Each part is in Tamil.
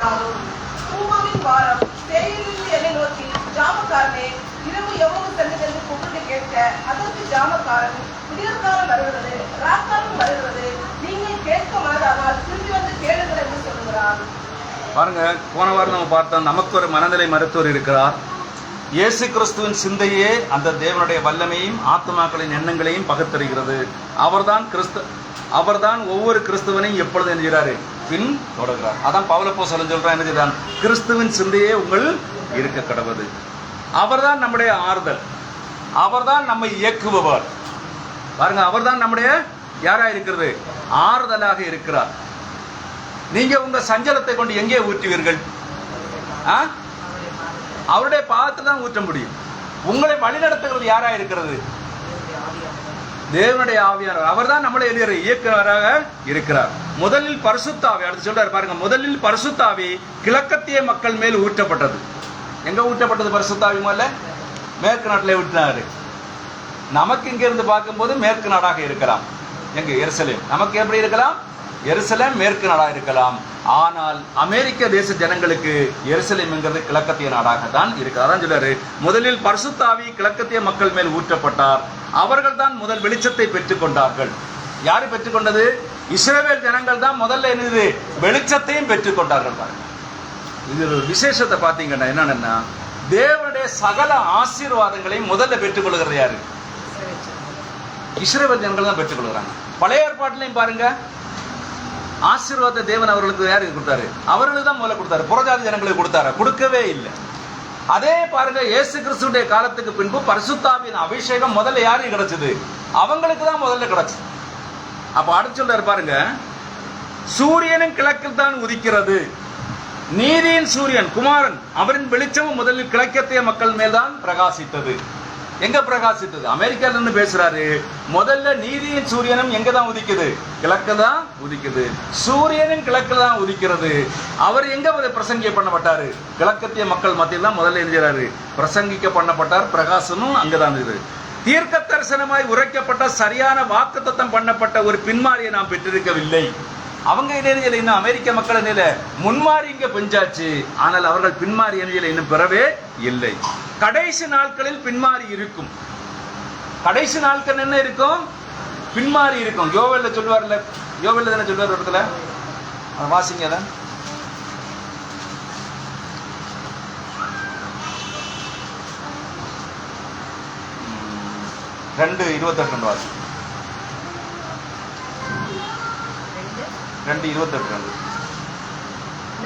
பூமாவின் வாரம் தேயிலிருந்து என்னை நோக்கி, ஜாமக்காரனே, இரவு எவ்வளவு செல்லுதென்று கூப்பிட்டு கேட்க, அதற்கு ஜாமக்காரன், விடியற்காலம் வருகிறது, ராக்காலம் வருகிறது, நீங்கள் கேட்க மனதானால் திரும்பி வந்து கேளுங்கள் என்று சொல்லுகிறார். பாருங்க, போன வாரம் நம்ம பார்த்தோம், நமக்கு ஒரு மனநிலை மருத்துவர் இருக்கிறார். இயேசு கிறிஸ்துவின் சிந்தையே அந்த தேவனுடைய வல்லமையும் ஆத்மாக்களின் எண்ணங்களையும் பகுத்தறிகிறது. அவர்தான் ஒவ்வொரு கிறிஸ்துவனையும் எப்பொழுது என்கிறாரு பின் தொடர்கிறார். அதான் பவுலப்போஸ்தலன் சொல்றான், என்ன செய்தான்? கிறிஸ்துவின் சிந்தையே உங்கள் இருக்க கடவுது. அவர்தான் நம்முடைய ஆறுதல், அவர்தான் நம்மை இயக்குபவர். பாருங்க, அவர்தான் நம்முடைய யாரா இருக்கிறது? ஆறுதலாக இருக்கிறார். நீங்க உங்க சஞ்சலத்தை கொண்டு எங்கே ஊற்றுவீர்கள்? அவருடைய பாதத்தில் தான் ஊற்ற முடியும். உங்களை வழிநடத்துகிறது யாரா இருக்கிறது? தேவனுடைய ஆவியானவர். அவர் தான் நம்மளை இயக்குனராக இருக்கிறார். முதலில் பரிசுத்தாவி, அடுத்து சொல்றாரு பாருங்க, முதலில் பரிசுத்தாவி கிழக்கத்திய மக்கள் மேல் ஊற்றப்பட்டது. எங்க ஊற்றப்பட்டது பரிசுத்தாவி? முதல்ல மேற்கு நாட்டில் ஊற்றினாரு. நமக்கு இங்க இருந்து பார்க்கும்போது மேற்கு நாடாக இருக்கலாம். எங்க? எருசலேம். நமக்கு எப்படி இருக்கலாம்? எருசலேம் மேற்கு நாடாக இருக்கலாம். ஆனால் அமெரிக்க தேச ஜனங்களுக்கு எருசலேம்ங்கிறது கிழக்கத்திய நாடாக தான் இருக்கு. அதான் சொல்றாரு, முதலில் பரிசுத்தாவி கிழக்கத்திய மக்கள் மேல் ஊற்றப்பட்டார். அவர்கள் தான் முதல் வெளிச்சத்தை பெற்றுக் கொண்டார்கள். யாரு பெற்றுக்கொண்டது? இஸ்ரவேல் ஜனங்கள் தான் முதல்ல என்னது? வெளிச்சத்தையும் பெற்றுக் கொண்டார்கள். இது ஒரு விசேஷத்தை பார்த்தீங்கன்னா என்னன்னா, தேவனுடைய சகல ஆசீர்வாதங்களையும் முதல்ல பெற்றுக் கொள்கிறது யாரு? இஸ்ரவேல் ஜனங்கள் தான் பெற்றுக் கொள்கிறாங்க. பழைய ஏற்பாட்டிலையும் பாருங்க, ஆசீர்வாத தேவன் அவர்களுக்கு யாருக்கு கொடுத்தாரு? அவர்களுக்கு தான் முதல்ல கொடுத்தாரு. புறஜாதி ஜனங்களுக்கு கொடுத்தாரு? கொடுக்கவே இல்லை. அதே பாருங்க, இயேசு கிறிஸ்துடைய காலத்துக்கு பின்பு பரிசுத்தாவின் அபிஷேகம் முதல்ல யாருக்கு கிடைச்சது? அவங்களுக்கு தான் முதல்ல கிடைச்சது. அப்ப அடுத்து சொல்றாரு பாருங்க, சூரியனும் கிழக்கில் தான் உதிக்கிறது, நீதியின் சூரியன் குமாரன் அவரின் வெளிச்சமும் முதலில் கிழக்கத்திய மக்கள் மேல் தான் பிரகாசித்தது. எங்க பிரகாசித்தது? அமெரிக்கால இருந்து பேசுறாரு. முதல்ல நீதியின் சூரியனும் எங்க தான் உதிக்குது? கிழக்கு தான் உதிக்குது. சூரியனும் கிழக்கு தான் உதிக்கிறது. அவர் எங்க பிரசங்கிக்க பண்ணப்பட்டாரு? கிழக்கத்திய மக்கள் மத்தியில் தான் முதல்ல எழுதுறாரு, பிரசங்கிக்க பண்ணப்பட்டார். பிரகாசமும் அங்கதான் இருக்குது. தீர்க்க தரிசனமாய் உரைக்கப்பட்ட சரியான வாக்குத்தத்தம் பண்ணப்பட்ட ஒரு பின்மாரியை நாம் பெற்றிருக்கவில்லை. அவங்க இடையில இன்னும் அமெரிக்க மக்கள் நில முன்மாறி இங்க பெஞ்சாச்சு, ஆனால் அவர்கள் பின்மாறி இடையில இன்னும் பெறவே இல்லை. கடைசி நாட்களில் பின்மாறி இருக்கும். கடைசி நாட்கள் என்ன இருக்கும்? பின்மாறி இருக்கும். யோவேல்ல சொல்வார்ல, யோவேல்ல தானே சொல்வார் இடத்துல, வாசிங்க தான். ரெண்டு 28 வாசி. 2:28.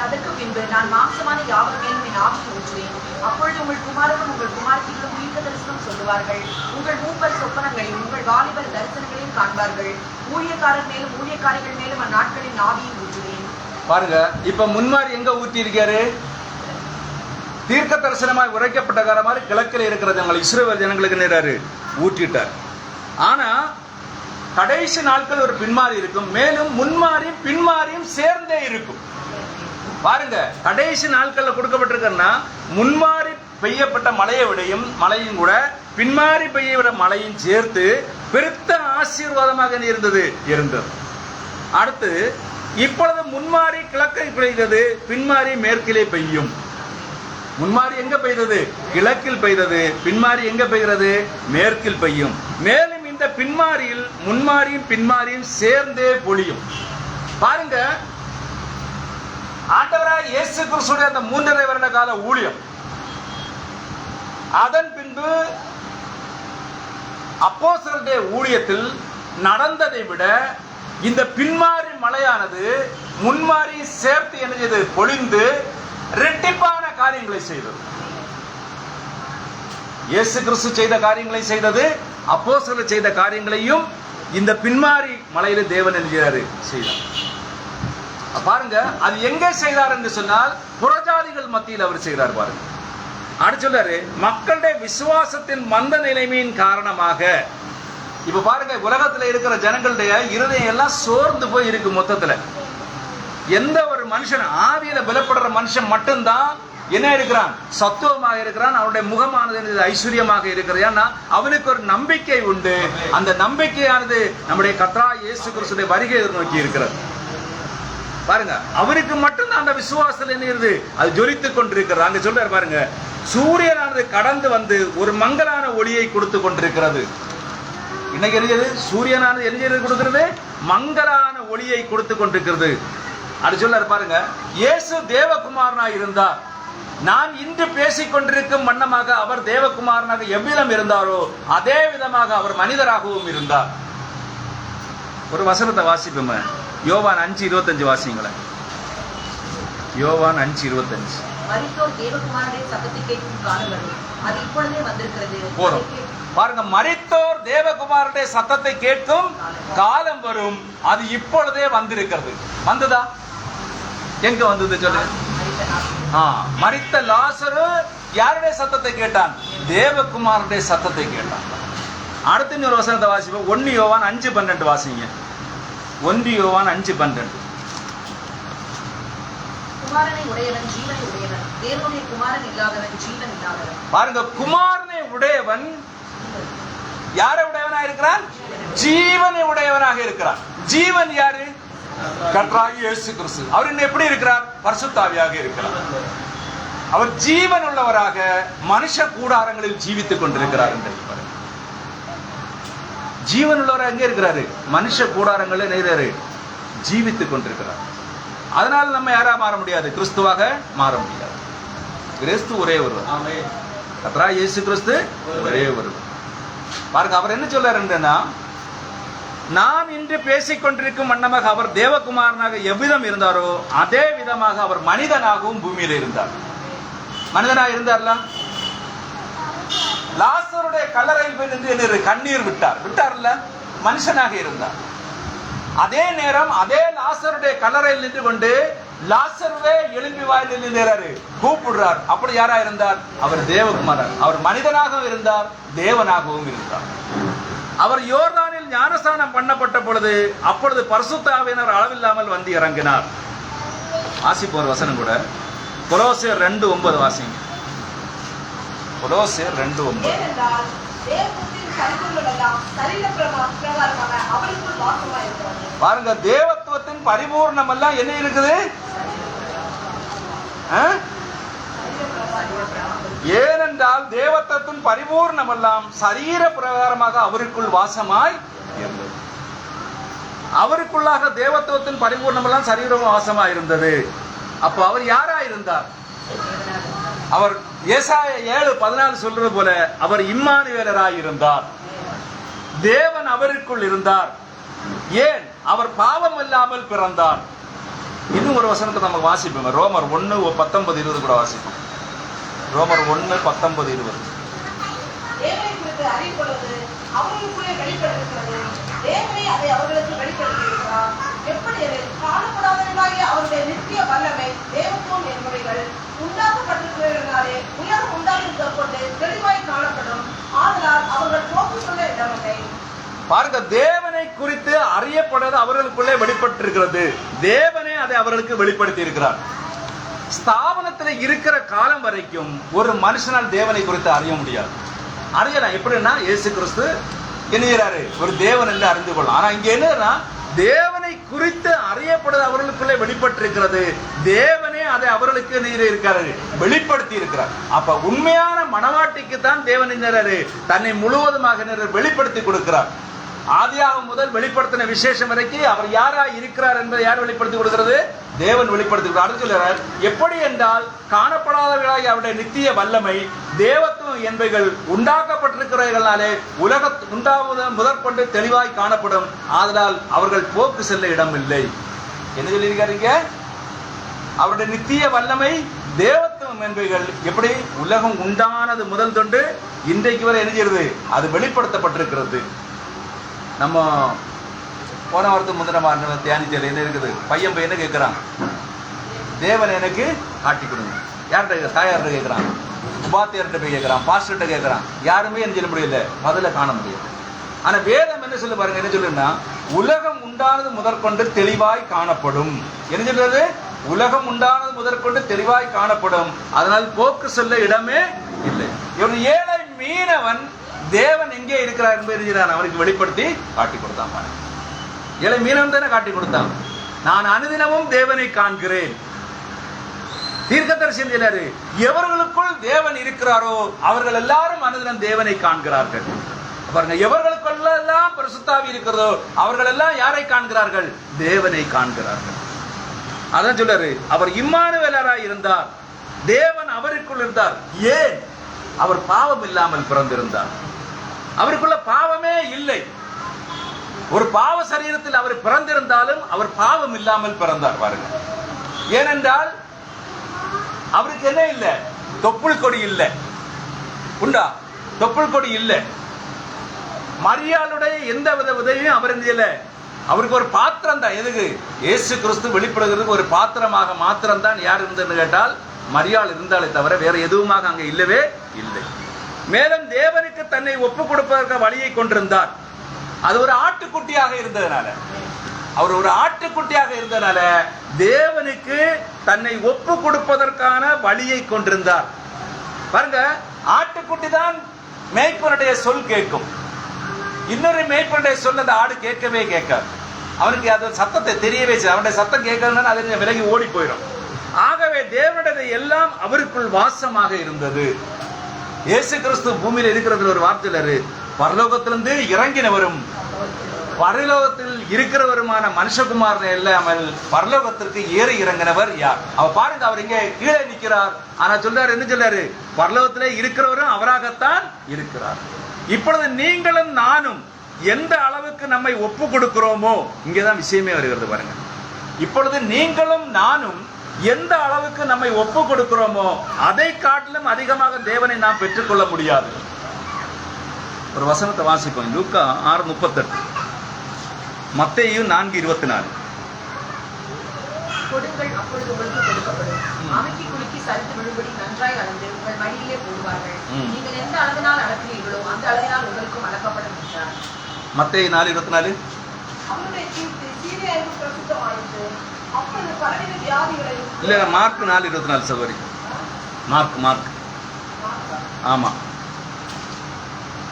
அதற்கு பின்பு நான் மாம்சமான யாவர் மேலும் என் ஆவியை ஊற்றுவேன். அப்பொழுது உங்கள் குமாரரும் உங்கள் குமாரத்திகளும் தீர்க்க தரிசனம் சொல்லுவார்கள். உங்கள் மூப்பர் சொப்பனங்களையும் உங்கள் வாலிபர் தரிசனங்களையும் காண்பார்கள். ஊழியக்காரர் மேலும் ஊழியக்காரிகள் மேலும் அந்நாட்களின் ஆவியை ஊற்றுவேன். பாருங்க, இப்ப முன்மாரி எங்க ஊற்றி இருக்காரு? தீர்க்க தரிசனமாய் உரைக்கப்பட்ட மாதிரி கிழக்கில் இருக்கிற ஜனங்கள் இஸ்ரவேல் ஜனங்களுக்கு நேராரு ஊற்றிட்டார். ஆனா கடைசி நாட்கள் ஒரு பின்மாறி இருக்கும். மேலும் முன்மாறியும் பின்மாறியும் சேர்ந்தே இருக்கும். பாருங்க, கடைசி நாட்கள்ல கொடுக்கப்பட்டிருக்கா, முன்மாறி பெய்யப்பட்ட மழையை விடையும் மழையும் கூட பின்மாறி பெய்யவிட மழையும் சேர்த்து பெருத்த ஆசீர்வாதமாக இருந்தது. அடுத்து இப்பொழுது முன்மாறி கிழக்கை பெய்தது, பின்மாறி மேற்கிலே பெய்யும். முன்மாறி எங்க பெய்தது? கிழக்கில் பெய்தது. பின்மாறி எங்க பெய்கிறது? மேற்கில் பெய்யும். மேலும் இந்த பின்மாரியில் முன்மாரியும் பின்மாரியும் சேர்ந்தே பொழியும். பாருங்க, ஆண்டவராய் இயேசு கிறிஸ்துவின் அந்த 3.5 வருட கால ஊழியம், அதன் பின்பு அப்போஸ்தலருடைய ஊழியத்தில் நடந்ததை விட இந்த பின்மாறி மழையானது முன்மாரி சேர்த்து என்ன பொழிந்து இரட்டிப்பான காரியங்களை செய்தது. இயேசு கிறிஸ்து செய்த காரியங்களை செய்தது, அப்போஸ்தலர் செய்த காரியங்களையும் இந்த பின்மாரி மலையில தேவன் என்கிறாரு செய்தார். பாருங்க, அது எங்கே செய்தார் என்று சொன்னால் புறஜாதிகள் மத்தியில் அவர் செய்தார். பாருங்க, அடுத்து சொல்றாரு, மக்களுடைய விசுவாசத்தின் மந்த நிலைமையின் காரணமாக. இப்ப பாருங்க, உலகத்துல இருக்கிற ஜனங்களுடைய இருதயம் எல்லாம் சோர்ந்து போய் இருக்கு. மொத்தத்துல எந்த ஒரு மனுஷன் ஆவியில பலப்படுற மனுஷன் மட்டும்தான் என்ன இருக்கிறான்? சத்துவமாக இருக்கிறான். அவனுடைய முகமானது ஐஸ்வர்யமாக இருக்கிறது. ஏன்னா அவனுக்கு ஒரு நம்பிக்கை உண்டு. அந்த நம்பிக்கையானது நம்முடைய கர்த்தராகிய இயேசு கிறிஸ்துவின் வருகையை நோக்கி இருக்கிறது. பாருங்க, அவருக்கு மட்டும்தான் அந்த விசுவாசத்தில் என்ன இருக்கு, அது ஜொலித்து கொண்டிருக்கிறது. அங்க சொல்றாரு பாருங்க, சூரியனானது கடந்து வந்து ஒரு மங்கலான ஒளியை கொடுத்து கொண்டிருக்கிறது. இன்னைக்கு என்ன சூரியனானது என்ன கொடுக்கிறது, மங்கலான ஒளியை கொடுத்து கொண்டிருக்கிறது. அது சொல்றாரு பாருங்க, இயேசு தேவகுமாரனாய் இருந்தார். நான் இன்று பேசிக் கொண்டிருக்கும் வண்ணமாக அவர் தேவகுமாரனாக எவ்விதம் இருந்தாரோ அதே விதமாக அவர் மனிதராகவும் இருந்தார். ஒரு வசனத்தை வாசிப்போம். யோவான் 5:25 வாசிங்களேன். யோவான் 5:25. மரித்தோர் தேவகுமாரனுடைய சத்தத்தை கேட்கும் காலம் வரும், அது இப்பொழுதே வந்திருக்கிறது. போதும் பாருங்க, மரித்தோர் தேவகுமாரனுடைய சத்தத்தை கேட்கும் காலம் வரும், அது இப்பொழுதே வந்திருக்கிறது. வந்ததா? எங்க வந்தது சொல்லு. மரித்த லாசரு யாருடைய சத்தத்தை கேட்டான்? தேவகுமாரனுடைய சத்தத்தை கேட்டான். அடுத்து இன்னொரு வசனத்தை வாசிப்போம். 1 யோவான் 5:12 வாசிங்க. 1 யோவான் 5:12. குமாரனை உடையவன் ஜீவனை உடையவன், தேவனுடைய குமாரன் இல்லாதவன் ஜீவன் இல்லாதவன். பாருங்க, குமாரனை உடையவன் யாரை உடையவனாக இருக்கிறான்? ஜீவனை உடையவனாக இருக்கிறான். ஜீவன் யாரு? கர்த்தராகிய இயேசு கிறிஸ்து. அவர் இன்னும் எப்படி இருக்கிறார்? பரிசுத்த ஆவியாக இருக்கிறார். அவர் ஜீவன் உள்ளவராக மனுஷ கூடாரங்களில் ஜீவித்துக் கொண்டிருக்கிறார் என்று ஜீவன் உள்ளவராக எங்க இருக்கிறாரு? மனுஷ கூடாரங்களில் நெய்றாரு ஜீவித்துக் கொண்டிருக்கிறார். அதனால நம்ம யாரா மாற முடியாது? கிறிஸ்துவாக மாற முடியாது. கிறிஸ்து ஒரே ஒருவர். கர்த்தராகிய இயேசு கிறிஸ்து ஒரே ஒருவர். பாருங்க, அவர் என்ன சொல்றாருன்னா, நான் இன்று பேசிக் கொண்டிருக்கும் வண்ணமாக அவர் தேவகுமாரனாக எவ்விதம் இருந்தாரோ அதே விதமாக அவர் மனிதனாகவும் பூமியில இருந்தார். மனிதனாக இருந்தார்ல. லாசருடைய கல்லறையில் போய் நின்று கண்ணீர் விட்டார்ல, மனுஷனாக இருந்தார். அதே நேரம் அதே லாசருடைய கல்லறையில் நின்று கொண்டு லாசருவே எழும்பி வாயில் நின்றாரு, கூப்பிடுறார். அப்படி யாரா இருந்தார்? அவர் தேவகுமாரன். அவர் மனிதனாகவும் இருந்தார், தேவனாகவும் இருந்தார். அவர் யோர்தானில் ஞானஸ்நானம் பண்ணப்பட்ட பொழுது அப்பொழுது பரிசுத்த ஆவியானவர் அளவில்லாமல் வந்து இறங்கினார். வாசிப்போர் வசனம் கூட கொலோசியர் 2:9 வாசிங்க. கொலோசியர் 2:9. பாருங்க, தேவத்துவத்தின் பரிபூர்ணம் எல்லாம் என்ன இருக்குது? ஏனென்றால் தேவத்துவத்தின் பரிபூர்ணம் எல்லாம் சரீர பிரகாரமாக அவருக்குள் வாசமாய் இருந்தது. அவருக்குள்ளாக தேவத்துவத்தின் பரிபூர்ணம் எல்லாம் சரீர வாசமாய் இருந்தது. அப்போ அவர் யாரா இருந்தார்? அவர் ஏசாயா 7:14 சொல்றது போல அவர் இம்மானுவேலராய் இருந்தார். தேவன் அவருக்குள் இருந்தார். ஏன்? அவர் பாவம் இல்லாமல் பிறந்தார். இன்னும் ஒரு வசனத்தை நம்ம வாசிப்போம். ரோமர் 1:19-20 கூட வாசிப்போம். ரோமர் 1:19-20. தேவனை குறித்து அறியப்படுவது அவர்களுக்குள்ளே வெளிப்படுத்துகிறது. தேவனை அதை அவர்களுக்கு வெளிப்படுத்தியிருக்கிறார். எப்படி எனில் காணப்படாதவர்களாகிய அவருடைய நித்திய வல்லமை தேவத்துவம் என்பவைகள் உண்டாக்கப்பட்டிருக்கிறதினாலே உலகம் உண்டாகிருக்க கொண்டு தெளிவாய் காணப்படும். ஆதலால் அவர்கள் போக்கு சொல்ல இடமில்லை. பாருங்க, தேவனை குறித்து அறியப்படுவது அவர்களுக்குள்ளே வெளிப்பட்டிருக்கிறது. தேவனே அதை அவர்களுக்கு வெளிப்படுத்தி இருக்கிறார். ஸ்தாபனத்தில் இருக்கிற காலம் வரைக்கும் ஒரு மனுஷனால் தேவனை குறித்து அறிய முடியாது. அறியலாம் எப்படின்னா, இயேசு கிறிஸ்து என்கிறாரு ஒரு தேவன் என்று அறிந்து கொள்ளலாம். ஆனா இங்க என்னன்னா, தேவனை குறித்து அறியப்படுவது அவர்களுக்குள்ளே வெளிப்பட்டிருக்கிறது. தேவனே அதை அவர்களுக்கு இருக்காரு வெளிப்படுத்தி இருக்கிறார். அப்ப உண்மையான மனவாட்டிக்கு தான் தேவன் தன்னை முழுவதுமாக வெளிப்படுத்தி கொடுக்கிறார். ஆதியாகமம் முதல் வெளிப்படுத்தின விசேஷம் வரைக்கும் அவர் யாரா இருக்கிறார் என்பதை யார் வெளிப்படுத்தி கொடுக்கிறது? தேவன் வெளிப்படுத்தி கொடுக்கிறார். எப்படி என்றால், காணப்படாதவர்களாகிய அவருடைய நித்திய வல்லமை தேவத்துவம் என்பவைகள் உண்டாக்கப்பட்டிருக்கிறவர்களாலே உலக உண்டாவது முதற்கொண்டு தெளிவாய் காணப்படும். ஆதலால் அவர்கள் போக்கு செல்ல இடமில்லை. என்ன சொல்லியிருக்காருங்க? அவருடைய நித்திய வல்லமை தேவத்துவம் என்பவைகள் எப்படி உலகம் உண்டானது முதல் தொண்டு இன்றைக்கு வரை என்ன அது வெளிப்படுத்தப்பட்டிருக்கிறது. நம்ம போன வாரத்துக்கு முந்தின மாதிரி தியானிச்சல் என்ன இருக்குது? பையன் என்ன கேட்குறான்? தேவன் எனக்கு காட்டி கொடுங்க. யார்கிட்ட? தாயார்கிட்ட கேட்குறான், உபாத்தியார்கிட்ட போய் கேட்குறான், பாஸ்டர்கிட்ட கேட்குறான். யாருமே என்ன சொல்ல முடியல, பதில காண முடியல. ஆனால் வேதம் என்ன சொல்லு பாருங்க, என்ன சொல்லுன்னா, உலகம் உண்டானது முதற்கொண்டு தெளிவாய் காணப்படும். என்ன சொல்றது? உலகம் உண்டானது முதற்கொண்டு தெளிவாய் காணப்படும். அதனால் போக்கு சொல்ல இடமே இல்லை. இவன் ஏழை மீனவன் தேவன் எங்கே இருக்கிறார் என்பதை அவனுக்கு வெளிப்படுத்தி காட்டி கொடுத்தான். ஏழை மீனவன் தானே காட்டி கொடுத்தான். நான் அனுதினமும் தேவனை காண்கிறேன். தீர்க்கதரிசி சொல்றாரு, எவர்களுக்குள் தேவன் இருக்கிறாரோ அவர்கள் எல்லாரும் அனுதினம் தேவனை காண்கிறார்கள். பாருங்க, எவர்களுக்குள்ளெல்லாம் பரிசுத்தாவி இருக்கிறதோ அவர்கள் எல்லாம் யாரை காண்கிறார்கள்? தேவனை காண்கிறார்கள். அதான் சொல்றாரு, அவர் இம்மானுவேலராய் இருந்தார், தேவன் அவருக்குள் இருந்தார். ஏன்? அவர் பாவம் இல்லாமல் பிறந்திருந்தார். அவருக்குள்ள பாவமே இல்லை. ஒரு பாவ சரீரத்தில் அவர் பிறந்திருந்தாலும் அவர் பாவம் இல்லாமல் பிறந்தார். பாருங்க, ஏனென்றால் அவருக்கு என்ன இல்லை? தொப்புள் கொடி இல்லை. உண்டா? தொப்புள் கொடி இல்லை. மரியாளுடைய எந்த வித உதவியும் அவர் இல்லை. அவருக்கு ஒரு பாத்திரம் தான். எதுக்கு? இயேசு கிறிஸ்து வெளிப்படுகிறதுக்கு ஒரு பாத்திரமாக மாத்திரம் தான் யார் இருந்ததுன்னு கேட்டால் மரியாள் இருந்தாலே தவிர வேற எதுவுமாக அங்க இல்லவே இல்லை. மேலும் தேவனுக்கு தன்னை ஒப்பு கொடுப்பதற்கு வழியை கொண்டிருந்தார். அது ஒரு ஆட்டுக்குட்டியாக இருந்ததுனால, அவர் ஒரு ஆட்டுக்குட்டியாக இருந்ததுனால தேவனுக்கு தன்னை ஒப்பு கொடுப்பதற்கான வழியை கொண்டிருந்தார். பாருங்க, ஆட்டுக்குட்டி தான் மேய்ப்பனுடைய சொல் கேட்கும். இன்னொரு மேய்ப்பனுடைய சொல் அந்த ஆடு கேட்கவே கேட்காது. அவனுக்கு அது சத்தத்தை தெரியவே செய்யும். அவனுடைய சத்தம் கேட்கறதுனால அது விலகி ஓடி போயிடும். ஆகவே தேவனுடைய எல்லாம் அவருக்குள் வாசமாக இருந்தது. இயேசு கிறிஸ்து பூமியில் இருக்கிறதுல ஒரு வார்த்தையில, பரலோகத்திலிருந்து இறங்கினவரும் பரலோகத்தில் இருக்கிறவருமான மனுஷகுமாரன் இல்லாமல் பரலோகத்திற்கு ஏறி இறங்கினவர் யார்? அவர் பாருங்க, அவர் இங்கே கீழே நிற்கிறார். ஆனா சொல்றாரு, என்ன சொல்றாரு? பரலோகத்திலே இருக்கிறவரும் அவராகத்தான் இருக்கிறார். இப்பொழுது நீங்களும் நானும் எந்த அளவுக்கு நம்மை ஒப்பு கொடுக்கிறோமோ, இங்கேதான் விஷயமே வருகிறது. பாருங்க, இப்பொழுது நீங்களும் நானும் எந்த அளவுக்கு நம்மை ஒப்பு கொடுக்கிறோமோ அதை காட்டிலும் அதிகமாக தேவனை நாம் பெற்றுக்கொள்ள முடியாது. ஒரு வசனத்தை வாசிப்போம். லூக்கா 6:38, மத்தேயு 4:24. கொடுங்கள், அப்பொழுது உங்களுக்கு கொடுக்கப்படும். அமுக்கி குலுக்கி சரித்து விழும்படி நன்றாய் அளந்து உங்கள் மடியிலே போடுவார்கள். நீங்கள் எந்த அளவினால் அளக்கிறீர்களோ அந்த அளவினால் உங்களுக்கும் அளக்கப்படும் என்றார். மத்தேயு 4:24. அவருடைய கீர்த்தி சீரியையும் பிரசித்தமாயிற்று. அப்பொழுது பரவின வியாதிகளை இல்ல, மார்க் 4:24 சகோதரி. மார்க் ஆமா.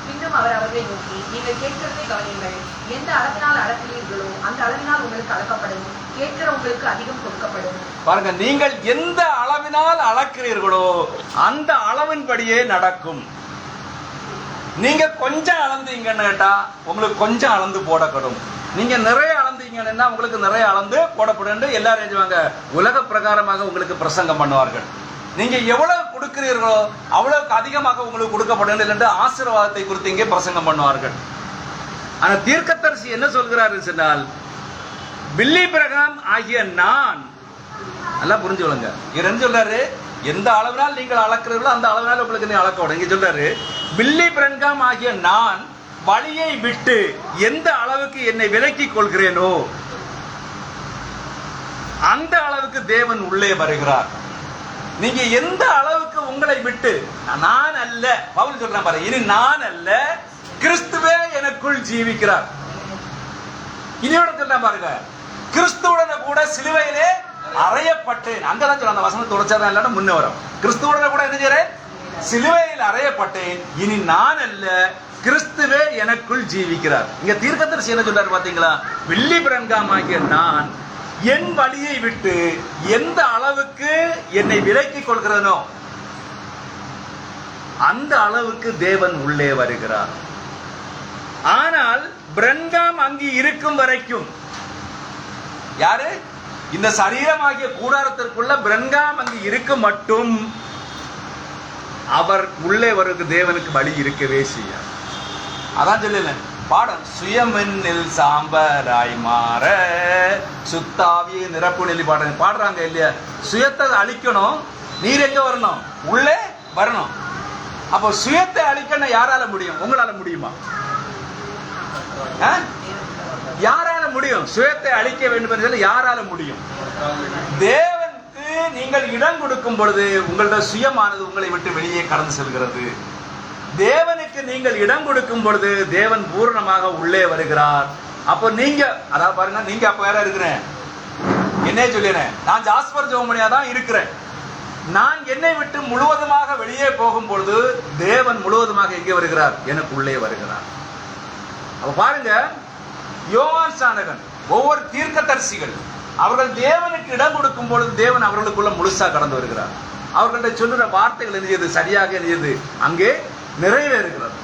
பின்னும் அவர் அவர்களை நோக்கி, நீங்கள் கேட்கிறதை கவனியுங்கள். எந்த அளவினால் அளக்கிறீர்களோ அந்த அளவினால் உங்களுக்கு அளக்கப்படும். கேட்கிற உங்களுக்கு அதிகம் கொடுக்கப்படும். பாருங்க, நீங்கள் எந்த அளவினால் அளக்கிறீர்களோ அந்த அளவின்படியே நடக்கும். நீங்க கொஞ்சம் அளந்தீங்கன்னு கேட்டா உங்களுக்கு கொஞ்சம் அளந்து போடப்படும். நீங்க நிறைய அளந்தீங்கன்னா உங்களுக்கு நிறைய அளந்து போடப்படும். எல்லாரும் செய்வாங்க, உலக பிரகாரமாக உங்களுக்கு பிரசங்கம் பண்ணுவார்கள். நீங்க எவ்வளவு கொடுக்கிறீர்களோ அவ்வளவுக்கு அதிகமாக உங்களுக்கு கொடுக்கப்படும் என்று ஆசீர்வாதத்தை குறித்து இங்கே பிரசங்கம் பண்ணுவார்கள். ஆனா தீர்க்கதரிசி என்ன சொல்கிறாரு சொன்னால், பில்லி பிரகாம் ஆகிய நான், நல்லா புரிஞ்சுக்கொள்ளுங்க. இவர் என்ன சொல்றாரு? எந்த அளவினால் நீங்கள் அளக்கிறீர்களோ அந்த அளவினால் உங்களுக்கு நீ அளக்க. இங்க சொல்றாரு, பில்லி பிரகாம் ஆகிய நான் வழியை விட்டு எந்த அளவுக்கு என்னை விலக்கிக் கொள்கிறேனோ அந்த அளவுக்கு தேவன் உள்ளே வருகிறார். நீங்க எந்த அளவுக்கு உங்களை விட்டு, நான் அல்ல, பவுல் சொல்றேன் பாருங்க, இனி நான் அல்ல, கிறிஸ்துவே எனக்குள் ஜீவிக்கிறார். இனியோட சொல்றேன் பாருங்க, கிறிஸ்துவுடன கூட சிலுவையிலே அறையப்பட்டேன். அங்கதான் சொல்ல, அந்த வசனத்தை உடைச்சாதான் இல்லாம முன்ன வரும். கிறிஸ்துவுடன கூட என்ன செய்றேன்? சிலுவையில் அறையப்பட்டேன். இனி நான் அல்ல, கிறிஸ்துவே எனக்குள் ஜீவிக்கிறார். இங்க தீர்க்கதரிசி என்ன சொல்றாரு பாத்தீங்களா? வில்லி பிரங்காம் ஆகிய நான் என் வழியை விட்டு எந்த அளவுக்கு என்னை விலக்கிக் கொள்கிறனோ அந்த அளவுக்கு தேவன் உள்ளே வருகிறார். ஆனால் பிரங்காம் அங்கு இருக்கும் வரைக்கும், யாரு? இந்த சரீரமாகிய கூடாரத்திற்குள்ள பிரங்காம் அங்கு இருக்கும் மட்டும் அவர் உள்ளே வருகிற தேவனுக்கு வழி இருக்கவே செய்ய. அதான் சொல்லல பாடம், சுயமென்னில் சாம்பராய் மாற சுத்தாவிய நிரப்பு நெல்லி பாடுறாங்க இல்லையா? சுயத்தை அழிக்கணும், நீர் எங்க வரணும்? உள்ளே வரணும். அப்போ சுயத்தை அழிக்கணும் யாரால முடியும்? உங்களால முடியுமா? யாரால முடியும்? சுயத்தை அழிக்க வேண்டும் என்று சொல்லி யாரால முடியும்? தேவனுக்கு நீங்கள் இடம் கொடுக்கும் பொழுது உங்களோட சுயமானது உங்களை விட்டு வெளியே கடந்து செல்கிறது. தேவனுக்கு நீங்கள் இடம் கொடுக்கும் பொழுது தேவன் பூர்ணமாக உள்ளே வருகிறார். அப்போ நீங்க, அதாவது பாருங்க, நீங்க அப்ப வேற இருக்கிறேன், என்ன சொல்லினேன், நான் ஜாஸ்பர் ஜோமனியா தான் இருக்கிறேன். நான் என்னை விட்டு முழுவதுமாக வெளியே போகும் பொழுது தேவன் முழுவதுமாக எங்கே வருகிறார்? எனக்கு உள்ளே வருகிறார். அப்ப பாருங்க, யோவான் சானகன், ஒவ்வொரு தீர்க்கதரிசிகள் அவர்கள் தேவனுக்கு இடம் கொடுக்கும் பொழுது தேவன் அவர்களுக்குள்ள முழுசா கடந்து வருகிறார். அவர்கள்ட்ட சொல்லுற வார்த்தைகள் எழுதியது சரியாக எழுதியது அங்கே நிறைவேறுகிறது.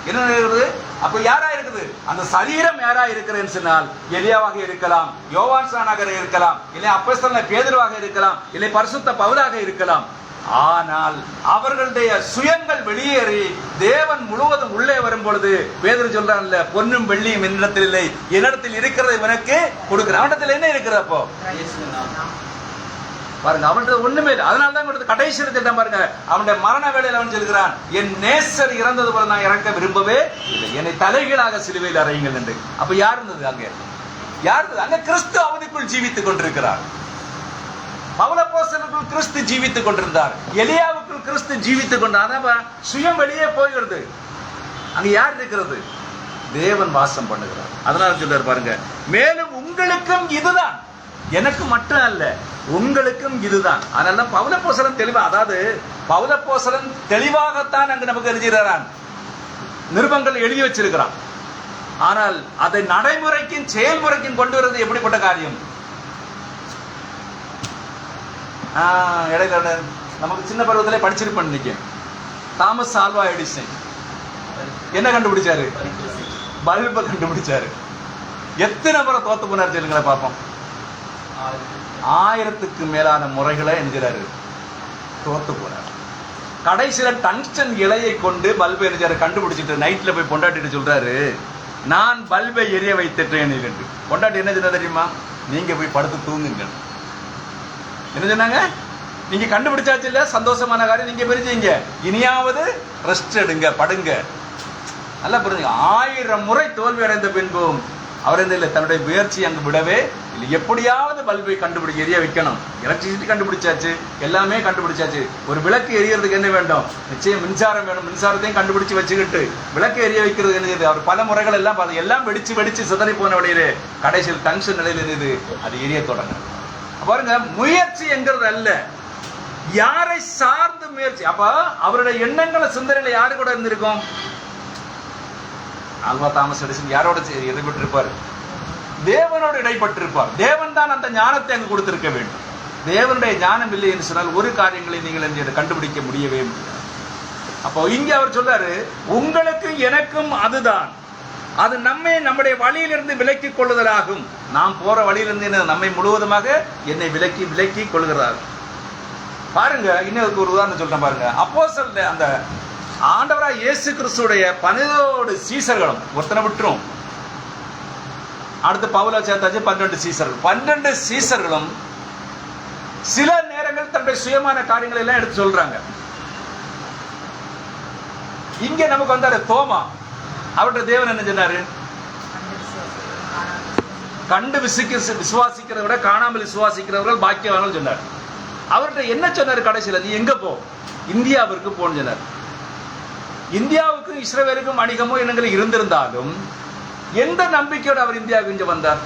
என்ன நிறைவேறுது? அப்ப யாரா இருக்குது? அந்த சரீரம் யாரா இருக்கிறேன்னு சொன்னால் எலியாவாக இருக்கலாம், யோவான் ஸ்நானகராக இருக்கலாம், இல்லை அப்போஸ்தலனாகிய பேதுருவாக இருக்கலாம், இல்லை பரிசுத்த பவுலாக இருக்கலாம். ஆனால் அவர்களுடைய சுயங்கள் வெளியேறி தேவன் முழுவதும் உள்ளே வரும் பொழுது பேதுரு சொல்றான்ல, பொன்னும் வெள்ளியும் என்னிடத்தில் இல்லை, என்னிடத்தில் இருக்கிறது இவனுக்கு கொடுக்கிறேன். அவனிடத்தில் என்ன இருக்கிறது? அப்போ பாருங்க, அவன்கிட்ட ஒண்ணுமே இல்லை. அதனால தான் கொடுத்து கடைசி திட்டம் பாருங்க, அவனுடைய மரண வேளையில் அவன் சொல்கிறான், என் நேசர் இறந்தது போல நான் இறக்க விரும்பவே இல்லை, என்னை தலைகீழாக சிலுவையில் அறையுங்கள் என்று. அப்ப யார் இருந்தது அங்கே? யார் இருந்தது அங்க? கிறிஸ்து அவனுக்குள் ஜீவித்துக் கொண்டிருக்கிறார். பவுலப்போஸ்தலனுக்குள் கிறிஸ்து ஜீவித்துக் கொண்டிருந்தார். எலியாவுக்குள் கிறிஸ்து ஜீவித்துக் கொண்டார். அதான் சுயம் வெளியே போகிறது. அங்க யார் இருக்கிறது? தேவன் வாசம் பண்ணுகிறார். அதனால சொல்றார் பாருங்க, மேலும் உங்களுக்கும் இதுதான், எனக்கு மட்டும் அல்ல, உங்களுக்கும் இதுதான். அதனால பவுலப்போஸ்தலன் தெளிவா, அதாவது பவுலப்போஸ்தலன் தெளிவாகத்தான் அங்கு நமக்கு எழுதுகிறான், நிருபங்கள் எழுதி வச்சிருக்கிறான். ஆனால் அதை நடைமுறைக்கும் செயல்முறைக்கும் கொண்டு வருவது எப்படிப்பட்ட காரியம்? இடையில நமக்கு சின்ன பருவத்திலே படிச்சிருப்பேன். இன்னைக்கு தாமஸ் ஆல்வா எடிசன் என்ன கண்டுபிடிச்சாரு? பல்பை கண்டுபிடிச்சாரு. எத்தனை முறை தோத்து போனார் சொல்லுங்களேன் பார்ப்போம். 1000க்கு மேலான முறைகளை என்கிறாரு தோத்து போனார். கடைசியில டங்ஸ்டன் இலையை கொண்டு பல்பை என்கிறாரு கண்டுபிடிச்சிட்டு நைட்ல போய் பொண்டாட்டிட்டு சொல்றாரு, நான் பல்பை எரிய வைத்துட்டேன் என்று. பொண்டாட்டி என்ன சொன்னா தெரியுமா? நீங்க போய் படுத்து தூங்குங்க. என்ன சொன்னாங்க? நீங்க கண்டுபிடிச்சாச்சு இல்ல, சந்தோஷமான காரியம், நீங்க பெருஞ்சீங்க, இனியாவது ரெஸ்ட் எடுங்க, படுங்க. நல்லா புரிஞ்சுங்க. 1000 முறை தோல்வி அடைந்த பின்பும் அவர் என்ன இல்லை, தன்னுடைய முயற்சி அங்கு விடவே இல்லை. எப்படியாவது பல்பை கண்டுபிடிக்க, எரிய வைக்கணும். எலக்ட்ரிசிட்டி கண்டுபிடிச்சாச்சு, எல்லாமே கண்டுபிடிச்சாச்சு. ஒரு விளக்கு எரியறதுக்கு என்ன வேண்டும்? நிச்சயம் மின்சாரம் வேணும். மின்சாரத்தையும் கண்டுபிடிச்சு வச்சுக்கிட்டு விளக்கு எரிய வைக்கிறது என்னது? அவர் பல முறைகள் எல்லாம் எல்லாம் வெடிச்சு சிதறி போன வழியிலே கடைசியில் டங்ஸ்டன் நிலையில் இருந்தது, அது எரிய தொடங்க. பாருங்க, முயற்சி என்கிறது அல்ல, யாரை சார்ந்து முயற்சி. அப்ப அவருடைய எண்ணங்களை சிந்தனையில யாரு கூட இருந்திருக்கும்? ஆல்வா தாமஸ் எடிசன் யாரோட இடைப்பட்டிருப்பார்? தேவனோடு இடைப்பட்டிருப்பார். தேவன் தான் அந்த ஞானத்தை அங்கு கொடுத்திருக்க வேண்டும். தேவனுடைய ஞானம் இல்லை என்று சொன்னால் ஒரு காரியங்களை நீங்கள் கண்டுபிடிக்க முடியவே முடியாது. அப்போ இங்க அவர் சொல்றாரு, உங்களுக்கும் எனக்கும் அதுதான், அது நம்முடைய வழியிலிருந்து விலக்கி கொள்ளுதலாகும். நாம் போற வழியிலிருந்து நம்மை முழுவதுமாக என்னை விலக்கி கொள்கிறார். பாருங்க, இன்னொரு ஒரு உதாரணம் சொல்றேன் பாருங்க. அப்போஸ்தலர் அந்த ஆண்டவராய் இயேசு கிறிஸ்துடைய 12 சீசர்களும், ஒருத்தனை விட்டுரும், அடுத்து பவுல சேர்த்தாச்சு 12 சீசர்கள். 12 சீசர்களும் சில நேரங்கள் தன்னுடைய சுயமான காரியங்களை எல்லாம் எடுத்து சொல்றாங்க. இங்க நமக்கு வந்தாரு தோமா. அவர்கிட்ட தேவன் என்ன சொன்னாரு? கண்டு விசுவாசிக்கிறத விட காணாமல் விசுவாசிக்கிறவர்கள் பாக்கியவான்கள் சொன்னார். அவர்கிட்ட என்ன சொன்னார் கடைசியில்? நீ எங்க போ? இந்தியாவிற்கு போன்னு சொன்னார். இந்தியாவுக்கும் இஸ்ரவேலுக்கும் வணிகமோ எண்ணங்கள் இருந்திருந்தாலும் எந்த நம்பிக்கையோடு அவர் இந்தியாவுக்கு இங்க வந்தார்?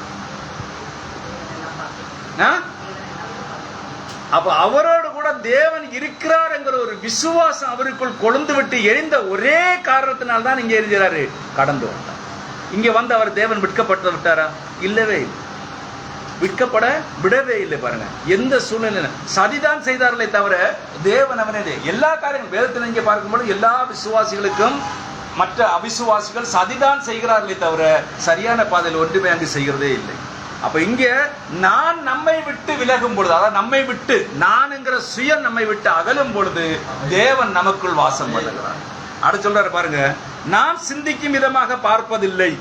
அப்ப அவரோடு கூட தேவன் இருக்கிறார் என்கிற ஒரு விசுவாசம் அவருக்குள் கொழுந்து விட்டு எரிந்த ஒரே காரணத்தினால்தான் இங்க இருக்கிறாரு, கடந்து வந்தார். இங்க வந்து அவர் தேவன் விற்கப்பட்டு விட்டாரா? இல்லவே இல்லை, விற்கப்பட விடவே இல்லை. பாருங்க, எந்த சூழ்நிலை சதிதான் செய்தார்களே தவிர தேவன் அவனே எல்லா காரியங்களும் வேதத்தில் இங்கே பார்க்கும்போது எல்லா விசுவாசிகளுக்கும் மற்ற அவிசுவாசிகள் சதிதான் செய்கிறார்களே தவிர சரியான பாதையில் ஒன்றுமே அங்கு செய்கிறதே இல்லை. அப்ப இங்க நான் நம்மை விட்டு விலகும் பொழுது, அதாவது நம்மை விட்டு, நான் என்கிற சுயம் நம்மை விட்டு அகலும் பொழுது தேவன் நமக்குள் வாசம் பண்ணுகிறார். அடுத்து சொல்றாரு பாருங்க, நாம் சிந்திக்கும் விதமாக பார்ப்பதில்லை.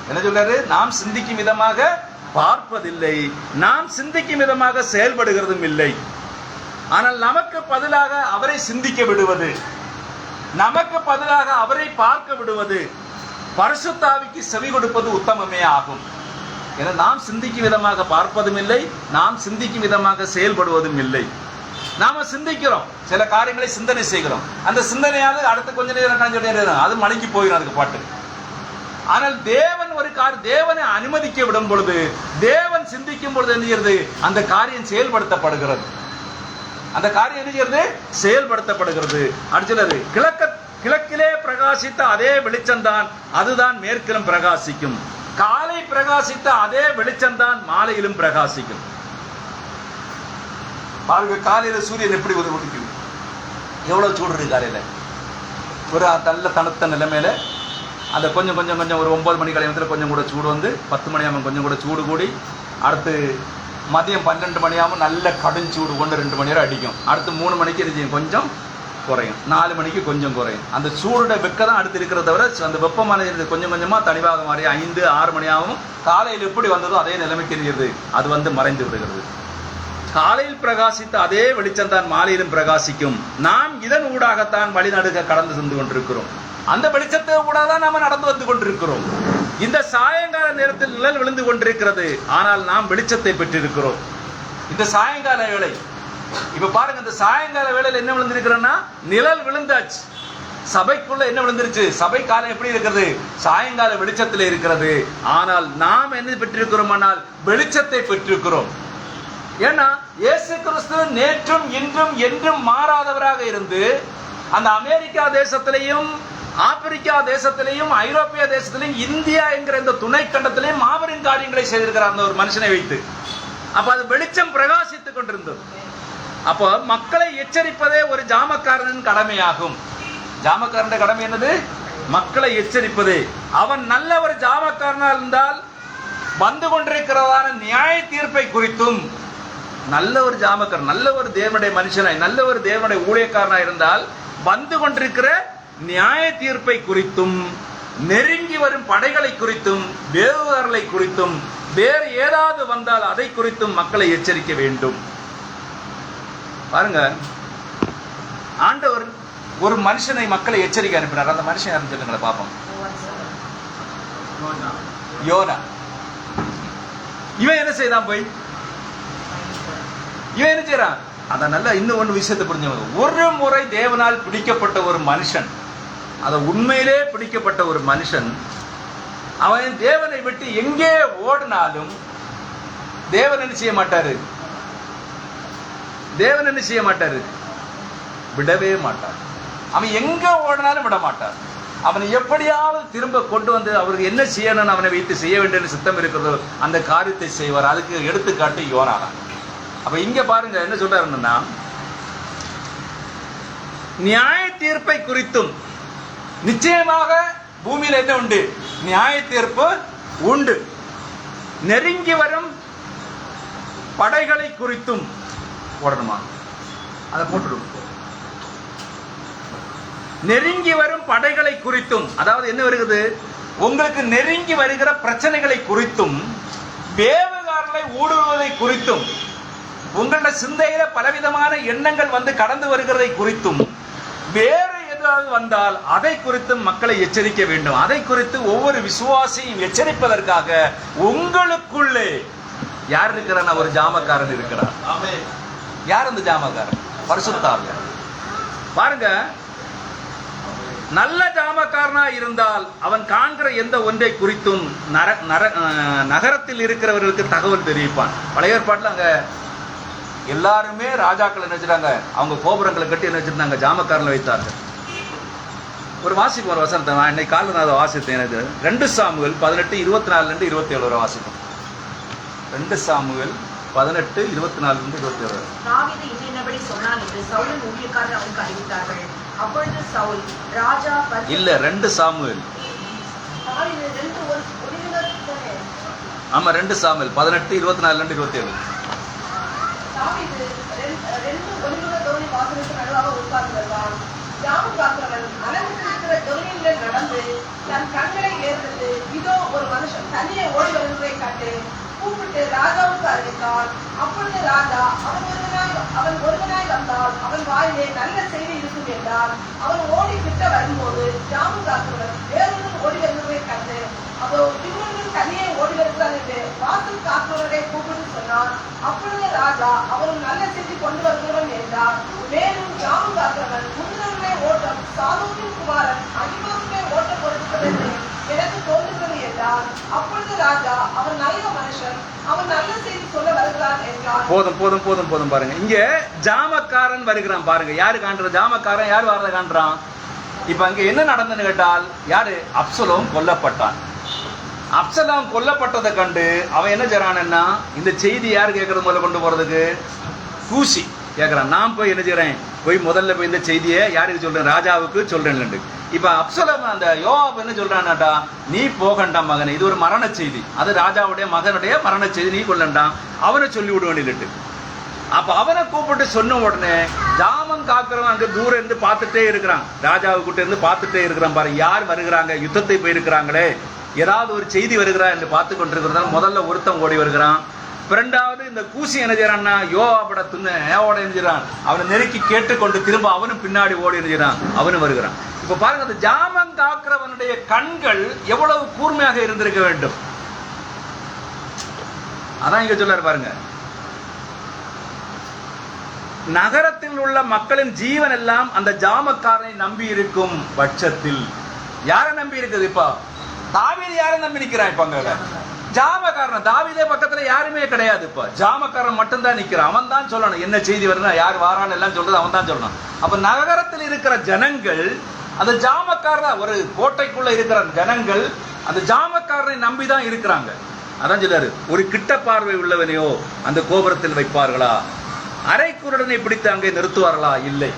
என்ன சொல்றாரு? நாம் சிந்திக்கும் விதமாக பார்ப்பதில்லை, நாம் சிந்திக்கும் விதமாக செயல்படுகிறதும் இல்லை. ஆனால் நமக்கு பதிலாக அவரை சிந்திக்க விடுவது, நமக்கு பதிலாக அவரை பார்க்க விடுவது, பரிசுத்த ஆவிக்கு செவி கொடுப்பது உத்தமமே ஆகும். ஏன்னா நாம் சிந்திக்கும் விதமாக பார்ப்பதும் இல்லை, நாம் சிந்திக்கும் விதமாக செயல்படுவதும் இல்லை. நாம சிந்திக்கிறோம், சில காரியங்களை சிந்தனை செய்கிறோம், அந்த சிந்தனையாவது அடுத்த கொஞ்ச நேரம் அது மடங்கி போயிடும் அதுக்கு பாட்டு. ஆனால் தேவன் ஒரு தேவனை அனுமதிக்க விடும் பொழுது, தேவன் சிந்திக்கும் பொழுது என்ன செய்யறது? அந்த காரியம் செயல்படுத்தப்படுகிறது. அந்த காரியம் என்ன செய்யறது? செயல்படுத்தப்படுகிறது. அடுத்தது, கிழக்கிலே பிரகாசித்த அதே வெளிச்சம்தான் அதுதான் மேற்கிலும் பிரகாசிக்கும். காலை பிரகாசித்த அதே வெளிச்சம்தான் மாலையிலும் பிரகாசிக்கும். பாருங்க, காலையில சூரியன் எப்படி உதிக்குது, எவ்வளவு சூடு இருக்கு காலையில. ஒரு நல்ல தணுத்த நிலைமையில அந்த கொஞ்சம் கொஞ்சம் கொஞ்சம் ஒரு 9 மணி கலையத்தில் கொஞ்சம் கூட சூடு வந்து 10 மணியாமல் கொஞ்சம் கூட சூடு கூடி அடுத்து மதியம் 12 மணியாமல் நல்ல கடுஞ்சூடு கொண்டு 2 மணி நேரம் அடிக்கும். அடுத்து 3 மணிக்கு இது கொஞ்சம் குறையும், 4 மணிக்கு கொஞ்சம் குறையும். அந்த சூடோட வெக்க தான் அடுத்து இருக்கிறத தவிர அந்த வெப்பமான கொஞ்சம் கொஞ்சமாக தனிவாக மாறி 5, 6 மணி ஆகும். காலையில் எப்படி வந்ததோ அதே நிலைமைக்கு இருக்கிறது, அது வந்து மறைந்து விடுகிறது. காலையில் பிரகாசித்த அதே வெளிச்சம் தான் மாலையிலும் பிரகாசிக்கும். நாம் இதன் ஊடாகத்தான் வழிநடுக கடந்து சென்று கொண்டிருக்கிறோம். அந்த வெளிச்சத்தை கூட தான் நாம நடந்து வந்து கொண்டிருக்கிறோம். இந்த சாயங்கால நேரத்தில் நிழல் விழுந்து கொண்டிருக்கிறது, ஆனால் நாம் வெளிச்சத்தை பெற்றிருக்கிறோம். இந்த சாயங்கால வேளை இப்ப பாருங்க, இந்த சாயங்கால வேளையில் என்ன விழுந்திருக்கிறோம்னா நிழல் விழுந்தாச்சு. சபைக்குள்ள என்ன விழுந்துருச்சு, சபை காலம் எப்படி இருக்கிறது, சாயங்கால வெளிச்சத்தில் இருக்கிறது. ஆனால் நாம் என்ன பெற்றிருக்கிறோம், ஆனால் வெளிச்சத்தை பெற்றிருக்கிறோம். ஏன்னா இயேசு கிறிஸ்து நேற்றும் இன்றும் என்றும் மாறாதவராக இருந்து அந்த அமெரிக்கா தேசத்திலையும் ஆப்பிரிக்கா தேசத்திலையும் ஐரோப்பிய தேசத்திலையும் இந்தியா என்கிற இந்த துணை கண்டத்திலையும் மாபெரும் காரியங்களை செய்திருக்கிறார் அந்த ஒரு மனுஷனை வைத்து. அப்ப அது வெளிச்சம் பிரகாசித்துக் கொண்டிருந்தது. அப்போ மக்களை எச்சரிப்பதே ஒரு ஜாமக்காரனின் கடமையாகும். ஜாமக்காரனுடைய கடமை என்னது, மக்களை எச்சரிப்பதே. அவன் நல்ல ஒரு ஜாமக்காரனா இருந்தால் வந்து கொண்டிருக்கிறதான நியாய தீர்ப்பை குறித்தும், நல்ல ஒரு ஜாமக்காரன், நல்ல ஒரு தேவனுடைய மனுஷனாய், நல்ல ஒரு தேவனுடைய ஊழியக்காரனாய் இருந்தால் வந்து கொண்டிருக்கிற நியாய தீர்ப்பை குறித்தும், நெருங்கி வரும் படைகளை குறித்தும், வேவுகாரர்களை குறித்தும், வேறு ஏதாவது வந்தால் அதை குறித்தும் மக்களை எச்சரிக்க வேண்டும். பாருங்க, ஆண்டவர் ஒரு மனுஷனை மக்களை எச்சரிக்க அனுப்பினார். அந்த மனுஷன் யாருன்னு சொல்லுங்களேன் பாப்போம். யோனா. இவன் என்ன செய்தான் போய், இவன் என்ன செய்யறான், அத நல்ல இன்னும் ஒன்று விஷயத்தை புரிஞ்சவங்க. ஒரு முறை தேவனால் பிடிக்கப்பட்ட ஒரு மனுஷன், அத உண்மையிலே பிடிக்கப்பட்ட ஒரு மனுஷன், அவன் தேவனை விட்டு எங்கே ஓடினாலும் தேவன் என்ன செய்ய மாட்டாரு, தேவன் என்ன செய்ய மாட்டாரு, விடவே மாட்டார். அவன் எங்க ஓடினாலும் விட மாட்டார். அவனை எப்படியாவது திரும்ப கொண்டு வந்து அவருக்கு என்ன செய்யணும்னு அவனை வைத்து செய்ய வேண்டிய சித்தம் இருக்கிறதோ அந்த காரியத்தை செய்வார். அதுக்கு எடுத்துக்காட்டு யோனா. அப்ப இங்க பாருங்க என்ன சொல்றாருன்னா, நியாய தீர்ப்பை குறித்தும் நிச்சயமாக பூமியில என்ன உண்டு, நியாய தீர்ப்பு உண்டு. நெருங்கி வரும் படைகளை குறித்தும் போடணுமா, அதை போட்டுடும். நெருங்கி வரும் படைகளை குறித்தும், அதாவது என்ன வருகிறது, உங்களுக்கு நெருங்கி வருகிற பிரச்சனைகளை குறித்தும், வேவுகாரர்களை ஊடுருவதை குறித்தும், உங்களுடைய சிந்தையில பலவிதமான எண்ணங்கள் வந்து கடந்து வருகிறதை குறித்தும், வேறு ஏதாவது வந்தால் அதை குறித்தும் மக்களை எச்சரிக்க வேண்டும். அதை குறித்து ஒவ்வொரு விசுவாசியும் எச்சரிப்பதற்காக உங்களுக்குள்ளே யார் இருக்கிறார், ஒரு ஜாமக்காரன் இருக்கிறார். யார் அந்த ஜாமக்காரன்? பரிசுத்த ஆவியானவர். பாருங்க, நல்ல ஜாமக்காரனா இருந்தால் அவன் காண்கிற எந்த ஒன்றை குறித்தும் நகரத்தில் இருக்கிறவர்களுக்கு தகவல் தெரிவிப்பான். பழைய ஏற்பாட்டில் அங்க எல்லாருமே ராஜாக்கள் என்ன வச்சிருக்காங்க, அவங்க கோபுரங்களை கட்டி என்ன வச்சிருந்தாங்க, ஜாமக்காரனை வைத்தார்கள். ஒரு வாசிப்பு, ஒரு வசனத்தை நான் இன்னைக்கு காலையில் நான் அதை வாசித்தேன். எனக்கு 2 சாமுவேல் 18:24-27 வாசிப்போம். 2 சாமுவேல் 18:24-27. தாவீது இன்னபடி சொன்னான் என்று சவுலின் ஊழியக்காரர் அவனுக்கு அறிவித்தார்கள். அப்பொழுது சவுல் ராஜா இல்ல 2 சாமுவேல், ஆமா 2 சாமுவேல் 18:24-27. தாவீது 2 ஒலிமுக தோணி வாசலுக்கு நடுவாக உட்கார்ந்து வருவான். ஜாமக்காரன் அலங்கரிக்கிற தொழிலில் நடந்து தன் கண்களை ஏற்றது, இதோ ஒரு மனுஷன் தனியே ஓடி வருவதை கண்டு கூப்பிட்டு ராஜாவுக்கு அறிவித்தான். அப்பொழுது ராஜா அவன் ஒருவனாய் வந்தால் அவன் வாயிலே நல்ல செய்தி இருக்கும் என்றால், அவன் ஓடி கிட்ட வரும்போது ஜாமக்காரன் வேறொரு ஓடி வருவதை கண்டு அதோ இன்னொரு தனியே ஓடி வருகிறான் என்று வாசல் காக்கிறவரை கூப்பிட்டு சொன்னான். அப்பொழுது ராஜா அவன் நல்ல செய்தி கொண்டு வருகிறவன் என்றார். மேலும் ஜாமக்காரன் முன்னே ஓட்டம் சாலோமின் குமாரன் அகிமாவுமே ஓட்டம் கொடுக்கிறது எனக்கு தோன்றுகிறது என்றார். அப்பொழுது ராஜா அவன் நல்ல மனுஷன், அவன் நல்ல செய்தி சொல்ல வருகிறான் என்றார். போதும் போதும் போதும் போதும். பாருங்க, இங்க ஜாமக்காரன் வருகிறான். பாருங்க, யாரு காண்ற ஜாமக்காரன், யார் வரத காண்றான். இப்ப அங்க என்ன நடந்ததுன்னு கேட்டால், யாரு, அப்சலோம் கொல்லப்பட்டான். அப்சலோம் கொல்லப்பட்டதை கண்டு அவன் என்ன செய்றான்னா, இந்த செய்தி யார் கேட்கறது முதல்ல கொண்டு போறதுக்கு? கூசி கேட்கறான். நான் போய் என்ன செய்றேன், போய் முதல்ல போய் இந்த செய்தியை யாருக்கு சொல்றேன்? ராஜாவுக்கு சொல்றேன். இப்ப அப்சலோம் அந்த யோவாப் என்ன சொல்றான்டா, நீ போகண்டா மகனே, இது ஒரு மரண செய்தி, அது ராஜாவுடைய மகனுடைய மரண செய்தி, நீ கொல்லண்டாம், அவனை சொல்லி விடுவேன்னுட்டு. அப்ப அவனை கூப்பிட்டு சொன்ன உடனே ஜாமம் காக்கிறவன் அங்க தூரம் இருந்து பார்த்துட்டே இருக்கிறான், ராஜாவுக்கிட்ட இருந்து பார்த்துட்டே இருக்கிறான். பாரு யார் வருகிறாங்க, யுத்தத்தை போயிருக்கிறாங்களே, ஏதாவது ஒரு செய்தி வருகிறா என்று பார்த்து கொண்டிருக்கிறதால முதல்ல ஒருத்தன் ஓடி வருகிறான். இரண்டாவது இந்த கூசி என்ன செய்யறான்னா, யோவாபோட ஏவோட எஞ்சிறான், அவனை நெருக்கி கேட்டுக்கொண்டு திரும்ப அவனும் பின்னாடி ஓடி எஞ்சிறான், அவனும் வருகிறான். இப்ப பாருங்க, அந்த ஜாமம் காக்கிறவனுடைய கண்கள் எவ்வளவு கூர்மையாக இருந்திருக்க வேண்டும். அதான் இங்க சொல்றாரு பாருங்க, நகரத்தில் உள்ள மக்களின் ஜீவன் எல்லாம் அந்த ஜாமக்காரனை நம்பி இருக்கும் பட்சத்தில். யாரை நம்பி இருக்குது? இப்ப தாவீது யாரை நம்பி நிக்கிறான்? இப்ப அங்க ஜாமக்காரன். தாவீதே பக்கத்துல யாருமே கிடையாது, இப்ப ஜாமக்காரன் மட்டும்தான் நிக்கிறான். அவன் தான் சொல்லணும் என்ன செய்தி வருதுன்னா, யார் வாரான்னு எல்லாம் சொல்றது அவன் தான் சொல்லணும். அப்ப நகரத்தில் இருக்கிற ஜனங்கள் அந்த ஜாமக்காரன், ஒரு கோட்டைக்குள்ள இருக்கிற ஜனங்கள் அந்த ஜாமக்காரனை நம்பிதான் இருக்கிறாங்க. அதான் சொல்றாரு, ஒரு கிட்ட பார்வை உள்ளவனையோ அந்த கோபுரத்தில் வைப்பார்களா? அரை குருடனை பிடித்து அங்கே நிறுத்துவார்களா? இல்லை.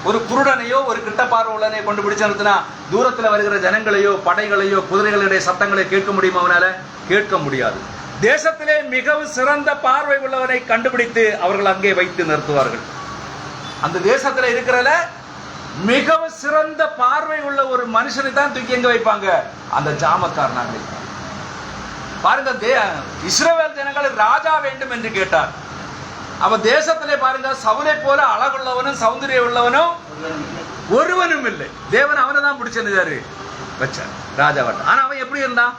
ஒரு குருடனையோ ஒரு கிட்ட பார்வை உள்ளவனையோ கொண்டு பிடிச்சு நிறுத்தினா தூரத்தில் வருகிற ஜனங்களையோ படைகளையோ குதிரைகளுடைய சத்தங்களை கேட்க முடியுமா? அவனால கேட்க முடியாது. தேசத்திலே மிகவும் சிறந்த பார்வை உள்ளவனை கண்டுபிடித்து அவர்கள் அங்கே வைத்து நிறுத்துவார்கள். அந்த தேசத்துல இருக்கிறல மிகவும் சிறந்த பார்வை உள்ள ஒரு மனுஷனை தான் தூக்கி எங்க வைப்பாங்க? அந்த ஜாமக்காரனாக. பாருங்க, இஸ்ரவேல் ஜனங்கள் ராஜா வேண்டும் என்று கேட்டார். அவ தேசத்திலே பாருங்க, சவுலை போல அழகுள்ளவனும் சௌந்தரியம் உள்ளவனும் ஒருவனும் இல்லை. தேவன் அவனை தான் பிடிச்சிருந்தாரு வச்சார் ராஜாவாட்ட. ஆனா அவன் எப்படி இருந்தான்?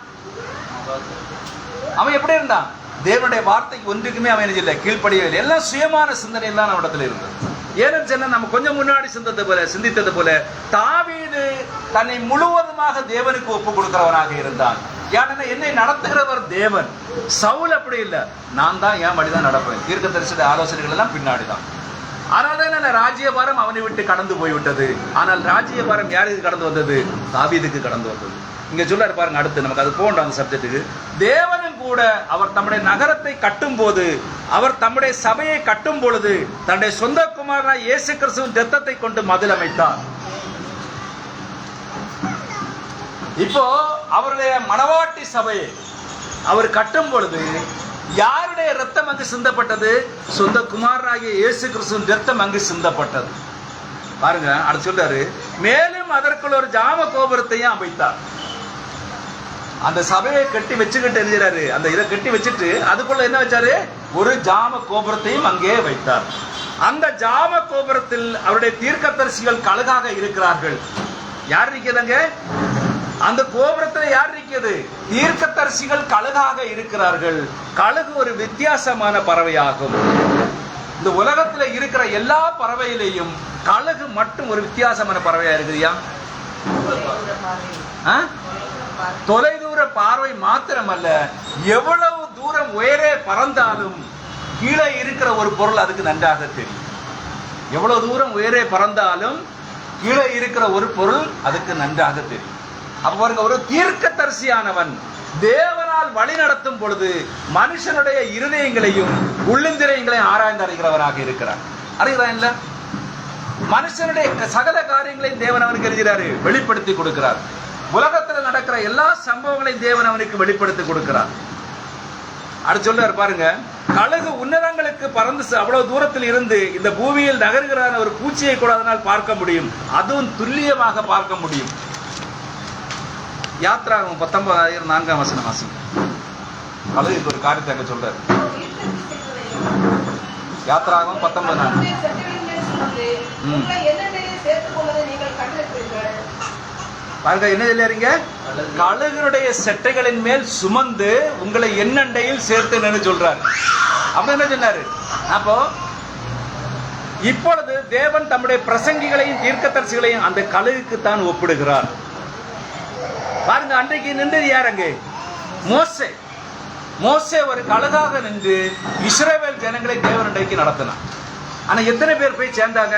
தேவனுடைய வார்த்தைக்கு ஒன்றுக்குமே அவன் இல்லை, கீழ்ப்படியவில்லை. எல்லாம் சுயமான சிந்தனை தான் அவனிடத்துல இருந்தது. ஏன்னு சொன்னா, நம்ம கொஞ்சம் முன்னாடி சிந்தித்தது போல தாவீது தன்னை முழுவதுமாக தேவனுக்கு ஒப்பு கொடுக்கிறவனாக இருந்தான். ஏன்னா என்னை நடத்துகிறவர் தேவன். சவுல் அப்படி இல்லை, நான் தான் என் வழிதான் நடப்பேன், தீர்க்கதரிசியுடைய ஆலோசனைகள் எல்லாம் பின்னாடிதான். ஆனால் ராஜ்யபாரம் அவனை விட்டு கடந்து போய்விட்டது. ஆனால் ராஜ்யபாரம் யாருக்கு கடந்து வந்தது? தாவீதுக்கு கடந்து வந்தது. இங்க சொல்ல பாருங்க, அடுத்து நமக்கு அது போன்ற அந்த சப்ஜெக்டுக்கு. தேவனும் கூட அவர் தம்முடைய நகரத்தை கட்டும் போது, அவர் தம்முடைய சபையை கட்டும் பொழுது தன்னுடைய சொந்த குமாரனாய் இயேசு கிறிஸ்துவின் இரத்தத்தை கொண்டு மதில் அமைத்தார். இப்போ அவருடைய மணவாட்டி சபையை அவர் கட்டும் பொழுது யாருடைய ரத்தம் அங்கு சிந்தப்பட்டது? சொந்த குமாரனாகிய இயேசு கிறிஸ்துவின் ரத்தம் அங்கு சிந்தப்பட்டது. பாருங்க, அடுத்து சொல்றாரு, மேலும் அதற்குள்ள ஒரு ஜாம கோபுரத்தையும் அமைத்தார். அந்த சபையை கட்டி வச்சுக்கிட்டு எரிஞ்சாரு, அந்த இதை கட்டி வச்சுட்டு அதுக்குள்ள என்ன வச்சாரு? ஒரு ஜாம கோபுரத்தையும் அங்கே வைத்தார். அந்த ஜாம கோபுரத்தில் அவருடைய தீர்க்கதரிசிகள் கழுகாக இருக்கிறார்கள். யார் இருக்கிறாங்க? அந்த கோபுரத்தில் யார் இருக்கிறது? தீர்க்கதரிசிகள் கழுகாக இருக்கிறார்கள். கழுகு ஒரு வித்தியாசமான பறவையாகும். இந்த உலகத்துல இருக்கிற எல்லா பறவையிலையும் கழுகு மட்டும் ஒரு வித்தியாசமான பறவையா இருக்குதுயா. தொலைதூர பார்வை மாத்திரமல்ல, எவ்வளவு தூரம் உயரே பறந்தாலும் கீழே இருக்கிற ஒரு பொருள் அதுக்கு நன்றாக தெரியும். எவ்வளவு தூரம் உயரே பறந்தாலும் கீழே இருக்கிற ஒரு பொருள் அதுக்கு நன்றாக தெரியும். அப்ப பாருங்க, ஒரு தீர்க்கதரிசியானவன் தேவனால் வழி நடத்தும் பொழுது மனுஷனுடைய இருதயங்களையும் உள்ளிந்திரியங்களையும் ஆராய்ந்து அறிகிறவராக இருக்கிறார். அறிகிறான் இல்ல? மனுஷனுடைய சகல காரியங்களையும் தேவன் அவனுக்கு எழுதுகிறாரு, வெளிப்படுத்தி கொடுக்கிறார். உலகத்தில் நடக்கிற எல்லா சம்பவங்களையும் தேவன் அவனுக்கு வெளிப்படுத்தி கொடுக்கிறார். அடுத்து சொல்றாரு பாருங்க, கழுகு உன்னதங்களுக்கு பறந்து அவ்வளவு தூரத்தில் இருந்து இந்த பூமியில் நகர்கிறான ஒரு பூச்சியை கூட அதனால் பார்க்க முடியும், அதுவும் துல்லியமாக பார்க்க முடியும். யாத்ராகமம் 19:4 வசனம் வாசிங்க. கழுகுக்கு ஒரு காரியத்தை அங்க சொல்றாரு. யாத்ராகமம் 19:4. பாருங்க, என்ன சொல்றீங்க? கழுகுடைய செட்டைகளின் மேல் சுமந்து உங்களை என்னண்டையில் சேர்த்து சொல்றாரு. அப்ப என்ன சொன்னாரு? அப்போ இப்பொழுது தேவன் தம்முடைய பிரசங்கிகளையும் தீர்க்கதரிசிகளையும் அந்த கழுகுக்கு தான் ஒப்பிடுகிறார். பாருங்க, அன்றைக்கு நின்றது யார்? அங்கே மோசே. மோசே ஒரு கழுகாக நின்று இஸ்ரவேல் ஜனங்களை தேவன் அன்றைக்கு நடத்தினான். ஆனா எத்தனை பேர் போய் சேர்ந்தாங்க?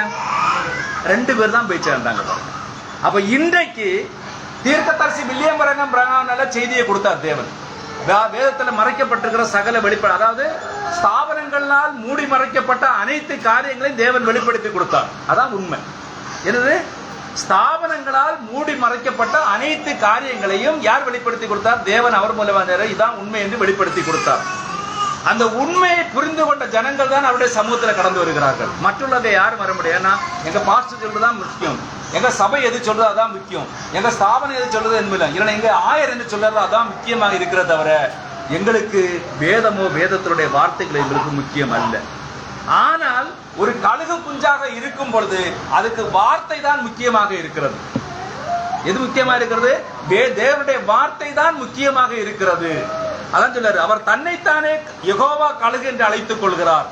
2 பேர் தான் போய் சேர்ந்தாங்க. அப்ப இன்றைக்கு தீர்க்கதரிசி வில்லியம் பிரகாம் செய்தியை கொடுத்தார் தேவன். வேதத்துல மறைக்கப்பட்டிருக்கிற சகல வெளிப்பாடு, அதாவது ஸ்தாபனங்களால் மூடி மறைக்கப்பட்ட அனைத்து காரியங்களையும் தேவன் வெளிப்படுத்தி கொடுத்தார். அதான் உண்மை. என்னது? ஸ்தாபனங்களால் மூடி மறைக்கப்பட்ட அனைத்து காரியங்களையும் யார் வெளிப்படுத்தி கொடுத்தார்? தேவன் அவர் மூலமாக. இதான் உண்மை என்று வெளிப்படுத்தி கொடுத்தார். அந்த உண்மையை புரிந்து கொண்ட ஜனங்கள் தான் அவருடைய சமூகத்தில் கடந்து வருகிறார்கள். மற்றுள்ளதை யாரும் வர முடியாது. ஏன்னா எங்க பாஸ்டர் சொல்றதுதான் முக்கியம், எங்க சபை எது சொல்றது அதான் முக்கியம், எங்க ஸ்தாபனம் எது சொல்றது என்பதில்லை, இல்லை எங்க ஆயர் என்று சொல்றது அதான் முக்கியமாக இருக்கிறத தவிர எங்களுக்கு வேதமோ வேதத்தினுடைய வார்த்தைகள் எங்களுக்கு முக்கியம் அல்ல. ஆனால் ஒரு கழுகு குஞ்சாக இருக்கும் பொழுது அதுக்கு வார்த்தை தான் முக்கியமாக இருக்கிறது. எது முக்கியமாக இருக்கிறது? தேவனுடைய வார்த்தை தான் முக்கியமாக இருக்கிறது. அதான் சொல்றாரு, அவர் தன்னைத்தானே யெகோவா கழுகு என்று அழைத்துக் கொள்கிறார்.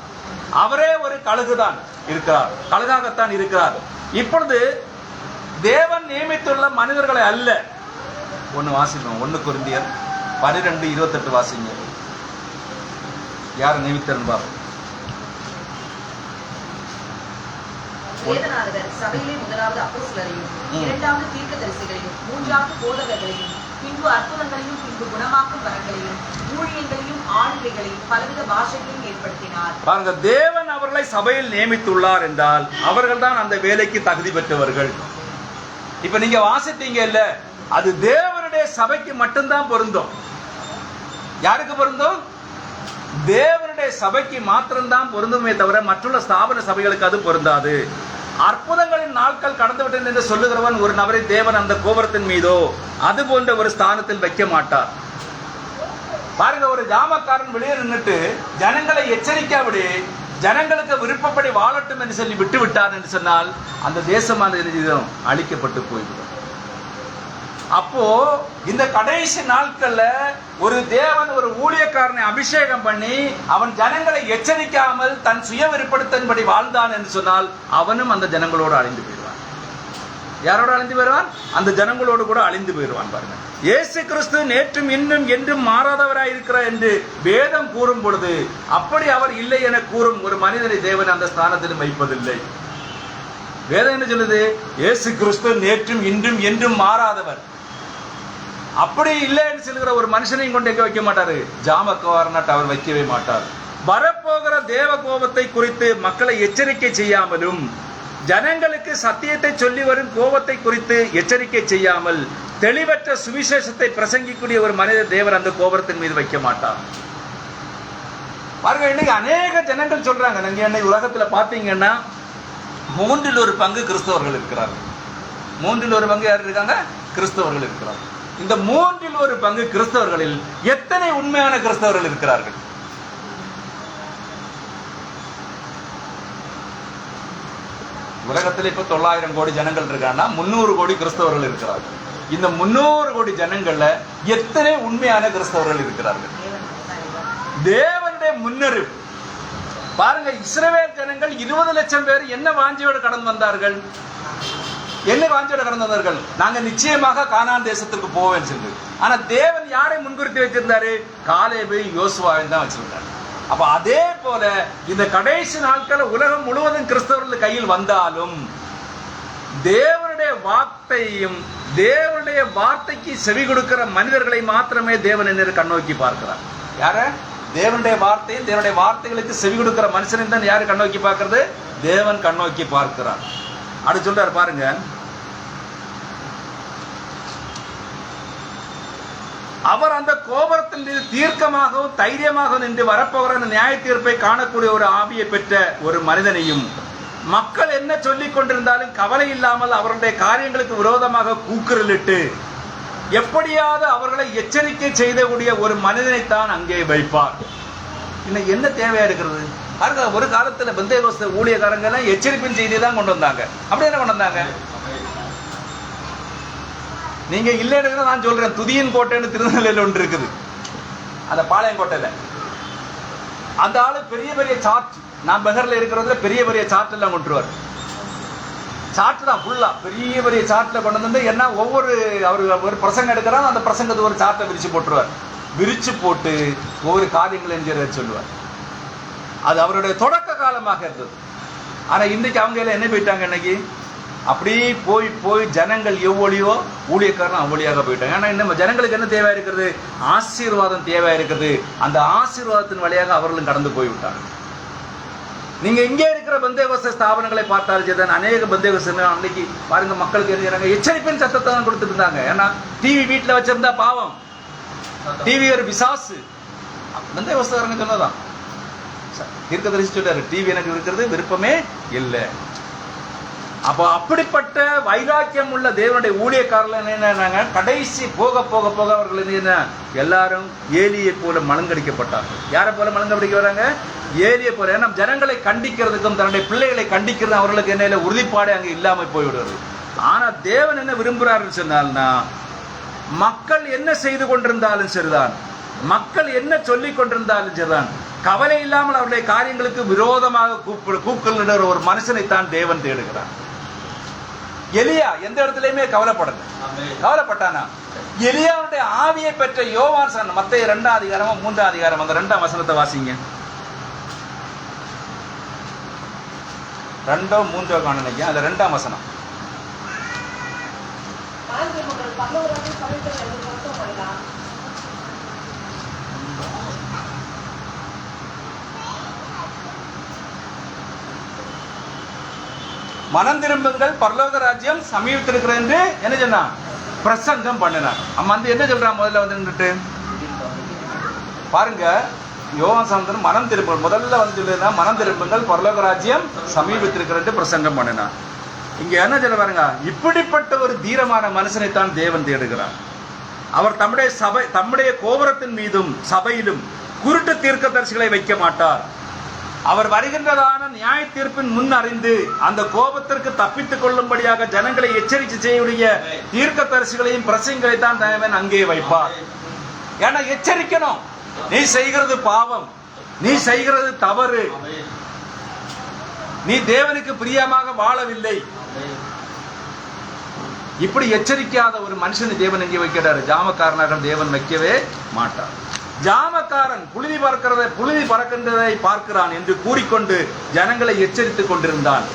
அவரே ஒரு கழுகுதான் இருக்கிறார், கழுகாகத்தான் இருக்கிறார். இப்பொழுது தேவன் நியமித்துள்ள மனிதர்களை அல்ல. ஒன்னு வாசிப்போம், 1 கொரிந்தியர் 12:28 வாசிங்க. யார் நியமித்தன் பாரு. வேதநாதர் சபையிலே முதலாவது அப்போஸ்தலரையும், இரண்டாவது தீர்க்கதரிசிகளையும், மூன்றாவது போதகர்களையும், பின்பு அற்புதங்களையும், பின்பு குணமாக்கும் வரங்களையும், ஊழியங்களையும், ஆளுகைகளையும், பலவித பாஷைகளையும் ஏற்படுத்தினார். பாருங்க, தேவன் அவர்களை சபையில் நியமித்துள்ளார் என்றால் அவர்கள் தான் அந்த வேலைக்கு தகுதி பெற்றவர்கள். இப்ப நீங்க வாசித்தீங்க இல்ல, அது தேவனுடைய சபைக்கு மட்டும்தான் பொருந்தும். யாருக்கு பொருந்தும்? தேவனுடைய சபைக்கு மாத்திரம்தான் பொருந்துமே தவிர மற்றுள்ள ஸ்தாபன சபைகளுக்கு அது பொருந்தாது. அற்புதங்களின் நாட்கள் கடந்து விட்டது என்று சொல்லுகிறவன் ஒரு நபரை தேவன் அந்த கோபுரத்தின் மீதோ அது போன்ற ஒரு ஸ்தானத்தில் வைக்க மாட்டார். பாருங்க, ஒரு ஜாமக்காரன் வெளியே நின்றுட்டு ஜனங்களை எச்சரிக்காவிட ஜனங்களுக்கு விருப்பப்படி வாழட்டும் என்று சொல்லி விட்டு விட்டார் என்று சொன்னால் அந்த தேசமானது அழிக்கப்பட்டு போய்விடும். அப்போ இந்த கடைசி நாட்கள்ல ஒரு தேவன் ஒரு ஊழியக்காரனை அபிஷேகம் பண்ணி அவன் ஜனங்களை எச்சரிக்காமல் தன் சுய விருப்பத்தின்படி வாழ்ந்தான் என்று சொன்னால் அவனும் அந்த ஜனங்களோடு அழிந்து போயிடுவான். யாரோட அழிந்து போயிடுவான்? அந்த ஜனங்களோடு கூட அழிந்து போயிடுவான். பாருங்க, இயேசு கிறிஸ்து நேற்றும் இன்னும் என்றும் மாறாதவராய் இருக்கிறார் என்று வேதம் கூறும் பொழுது அப்படி அவர் இல்லை என கூறும் ஒரு மனிதனை தேவன் அந்த ஸ்தானத்திலும் வைப்பதில்லை. வேதம் என்ன சொல்லுது? இயேசு கிறிஸ்து நேற்றும் இன்றும் என்றும் மாறாதவர். அப்படி இல்லைன்னு சொல்லுகிற ஒரு மனுஷனையும் கொண்டு எங்க வைக்க மாட்டாரு? ஜாமக்காரனாட்டு அவர் வைக்கவே மாட்டார். வரப்போகிற தேவ கோபத்தை குறித்து மக்களை எச்சரிக்கை செய்யாமலும் ஜனங்களுக்கு சத்தியத்தை சொல்லி வரும் கோபத்தை குறித்து எச்சரிக்கை செய்யாமல் தெளிவற்ற சுவிசேஷத்தை பிரசங்கிக்கூடிய ஒரு மனித தேவர் அந்த கோபுரத்தின் மீது வைக்க மாட்டார். பாருங்க, இன்னைக்கு அநேக ஜனங்கள் சொல்றாங்க, நீங்க இன்னைக்கு உலகத்துல பாத்தீங்கன்னா 1/3 பங்கு கிறிஸ்தவர்கள் இருக்கிறார்கள். 1/3 பங்கு யார் இருக்காங்க? கிறிஸ்தவர்கள் இருக்கிறார்கள். இந்த 1/3 பங்கு கிறிஸ்தவர்களில் எத்தனை உண்மையான கிறிஸ்தவர்கள் இருக்கிறார்கள்? உலகத்தில் இப்ப 900 கோடி ஜனங்கள் இருக்காங்கன்னா 300 கோடி கிறிஸ்தவர்கள் இருக்கிறார்கள். இந்த 300 கோடி ஜனங்கள்ல எத்தனை உண்மையான கிறிஸ்தவர்கள் இருக்கிறார்கள்? தேவனுடைய முன்னறிவு. பாருங்க, இஸ்ரவேல் ஜனங்கள் 20 லட்சம் பேர் என்ன வாஞ்சியோடு கடந்து வந்தார்கள்? என்ன வாஞ்சியோடு கடந்து வந்தார்கள்? நாங்க நிச்சயமாக கானான் தேசத்திற்கு போவேன்னு சொல்லி. ஆனா தேவன் யாரை முன்குறித்து வச்சிருந்தாரு? காலேபை, யோசுவாவை தான் வச்சிருந்தாரு. அப்ப அதே போல இந்த கடைசி நாட்கள் உலகம் முழுவதும் கிறிஸ்தவர்கள் கையில் வந்தாலும் தேவனுடைய வார்த்தையும் தேவனுடைய வார்த்தைக்கு செவி கொடுக்கிற மனிதர்களை மாத்திரமே தேவன் என்ன கண்ணோக்கி பார்க்கிறார். யார? தேவனுடைய வார்த்தையும் தேவனுடைய வார்த்தைகளுக்கு செவி கொடுக்கிற மனுஷனை தான் யாரு கண்ணோக்கி பார்க்கிறது? தேவன் கண்ணோக்கி பார்க்கிறார். அப்படி சொல்றாரு பாருங்க, அவர் அந்த கோபுரத்தில் தீர்க்கமாகவும் தைரியமாக நின்று வரப்போகிற நியாய தீர்ப்பை காணக்கூடிய ஒரு ஆவியை பெற்ற ஒரு மனிதனையும் மக்கள் என்ன சொல்லிக் கொண்டிருந்தாலும் கவலை இல்லாமல் அவருடைய காரியங்களுக்கு விரோதமாக கூக்குரலிட்டு எப்படியாவது அவர்களை எச்சரிக்கை செய்தக்கூடிய ஒரு மனிதனைத்தான் அங்கே வைப்பார். இன்னும் என்ன தேவையா இருக்கிறது? ஒரு காலத்துல பெந்தேகோஸ்தே ஊழியக்காரங்க எல்லாம் எச்சரிப்பின் செய்தி தான் கொண்டு வந்தாங்க. அப்படி என்ன கொண்டு வந்தாங்க? நீங்க இல்லைன்னு நான் சொல்றேன், துதியின் கோட்டைன்னு திருநெல்வேலியில் ஒன்று இருக்குது, அந்த பாளையங்கோட்டையில. அந்த ஆளு பெரிய பெரிய சார்ட், நான் பெகர்ல இருக்கிறதுல பெரிய பெரிய சார்ட் எல்லாம் கொண்டுருவார். சார்ட் தான் ஃபுல்லா பெரிய பெரிய சார்ட்ல கொண்டு வந்து என்ன ஒவ்வொரு அவரு ஒரு பிரசங்கம் எடுக்கிறாங்க, அந்த பிரசங்கத்துக்கு ஒரு சார்ட்டை விரிச்சு போட்டுருவார். விரிச்சு போட்டு ஒவ்வொரு காரியங்களும் செய்ய சொல்லுவார். அது அவருடைய தொடக்க காலமாக இருந்தது. ஆனா இன்னைக்கு அவங்க எல்லாம் என்ன போயிட்டாங்க? இன்னைக்கு அப்படி போய் போய் ஜனங்கள் எவ்வளியோ ஊழியக்காரன் அவ்வளியாக போயிட்டாங்க. ஏன்னா இன்னும் ஜனங்களுக்கு என்ன தேவையா இருக்கிறது? ஆசீர்வாதம் தேவையா இருக்கிறது. அந்த ஆசீர்வாதத்தின் வழியாக அவர்களும் கடந்து போய்விட்டாங்க. நீங்க இங்கே இருக்கிற பந்தேகோஸ்த ஸ்தாபனங்களை பார்த்தாலும் சரி, அநேக பந்தேகோஸ்தர்கள் அன்னைக்கு பாருங்க, மக்களுக்கு என்ன செய்றாங்க? எச்சரிப்பின் சத்தத்தை தான் கொடுத்துட்டு இருந்தாங்க. ஏன்னா டிவி வீட்டில் வச்சிருந்தா பாவம், டிவி ஒரு பிசாசு. பந்தேகோஸ்தக்காரங்க சொன்னதான். தீர்க்கதரிசி சொல்றாரு, டிவி எனக்கு இருக்கிறது விருப்பமே இல்லை. அப்போ அப்படிப்பட்ட வைராக்கியம் உள்ள தேவனுடைய ஊழியக்காரர்கள் என்ன, கடைசி போக போக போக அவர்கள் என்ன, எல்லாரும் ஏலியை போல மலங்கடிக்கப்பட்டார்கள். யாரை போல மலங்கடிக்க வராங்க? ஏலியை போல. ஏன்னா ஜனங்களை கண்டிக்கிறதுக்கும் தன்னுடைய பிள்ளைகளை கண்டிக்கிறது அவர்களுக்கு என்ன உறுதிப்பாடு அங்கே இல்லாமல் போய்விடுவது. ஆனா தேவன் என்ன விரும்புகிறார்கள் சொன்னால்னா, மக்கள் என்ன செய்து கொண்டிருந்தாலும் சரிதான், மக்கள் என்ன சொல்லிக் கொண்டிருந்தாலும் சரிதான், கவலை இல்லாமல் அவருடைய காரியங்களுக்கு விரோதமாக கூக்குள்ளிட ஒரு மனுஷனைத்தான் தேவன் தேடுகிறார். எலியா எந்த இடத்துலயுமே கவலைப்பட்டானா? எலியாவுடைய ஆவியை பெற்ற யோவான் சொன்ன மத்தேயு 2ஆம் அதிகாரம் 3ஆம் அதிகாரம் அந்த 2ஆம் வசனத்தை வாசிங்க. 2 3 காணனைக்கு அந்த 2ஆம் வசனம். மனம் திரும்புங்கள், பரலோக ராஜ்யம் சமீபத்திருக்கிறது என்று என்ன சொன்னா பிரசங்கம் பண்ணினார். அம்மா வந்து என்ன சொல்றான்? முதல்ல வந்து நின்றுட்டு பாருங்க, யோவான் சாந்தன் மனம் திரும்புங்கள் முதல்ல வந்து சொல்லுன்னா, மனம் திரும்புங்கள், பரலோக ராஜ்யம் சமீபத்திருக்கிறது பிரசங்கம் பண்ணினார். இங்க என்ன சொல்ல பாருங்க, இப்படிப்பட்ட ஒரு தீரமான மனுஷனைத்தான் தேவன் தேடுகிறார். அவர் தம்முடைய கோபுரத்தின் மீதும் சபையிலும் குருட்டு தீர்க்கதரிசிகளை வைக்க மாட்டார். அவர் வருகின்றதான நியாய தீர்ப்பின் முன் அறிந்து அந்த கோபத்திற்கு தப்பித்துக் கொள்ளும்படியாக ஜனங்களை எச்சரிக்கை செய்யக்கூடிய தீர்க்கதரிசிகளையும் பிரசங்களை தான் தேவன் அங்கே வைப்பார். ஏன்னா எச்சரிக்கணும், நீ செய்கிறது பாவம், நீ செய்கிறது தவறு, நீ தேவனுக்கு பிரியமாக வாழவில்லை. இப்படி எச்சரிக்காத ஒரு மனுஷனை தேவன் எங்கே வைக்கிறாரு? ஜாமக்காரனாக தேவன் வைக்கவே மாட்டார். ஜாமக்காரன் புழுதி பறக்கின்றதை பார்க்கிறான் என்று கூறிக்கொண்டு ஜனங்களை எச்சரித்துக் கொண்டிருந்தான்.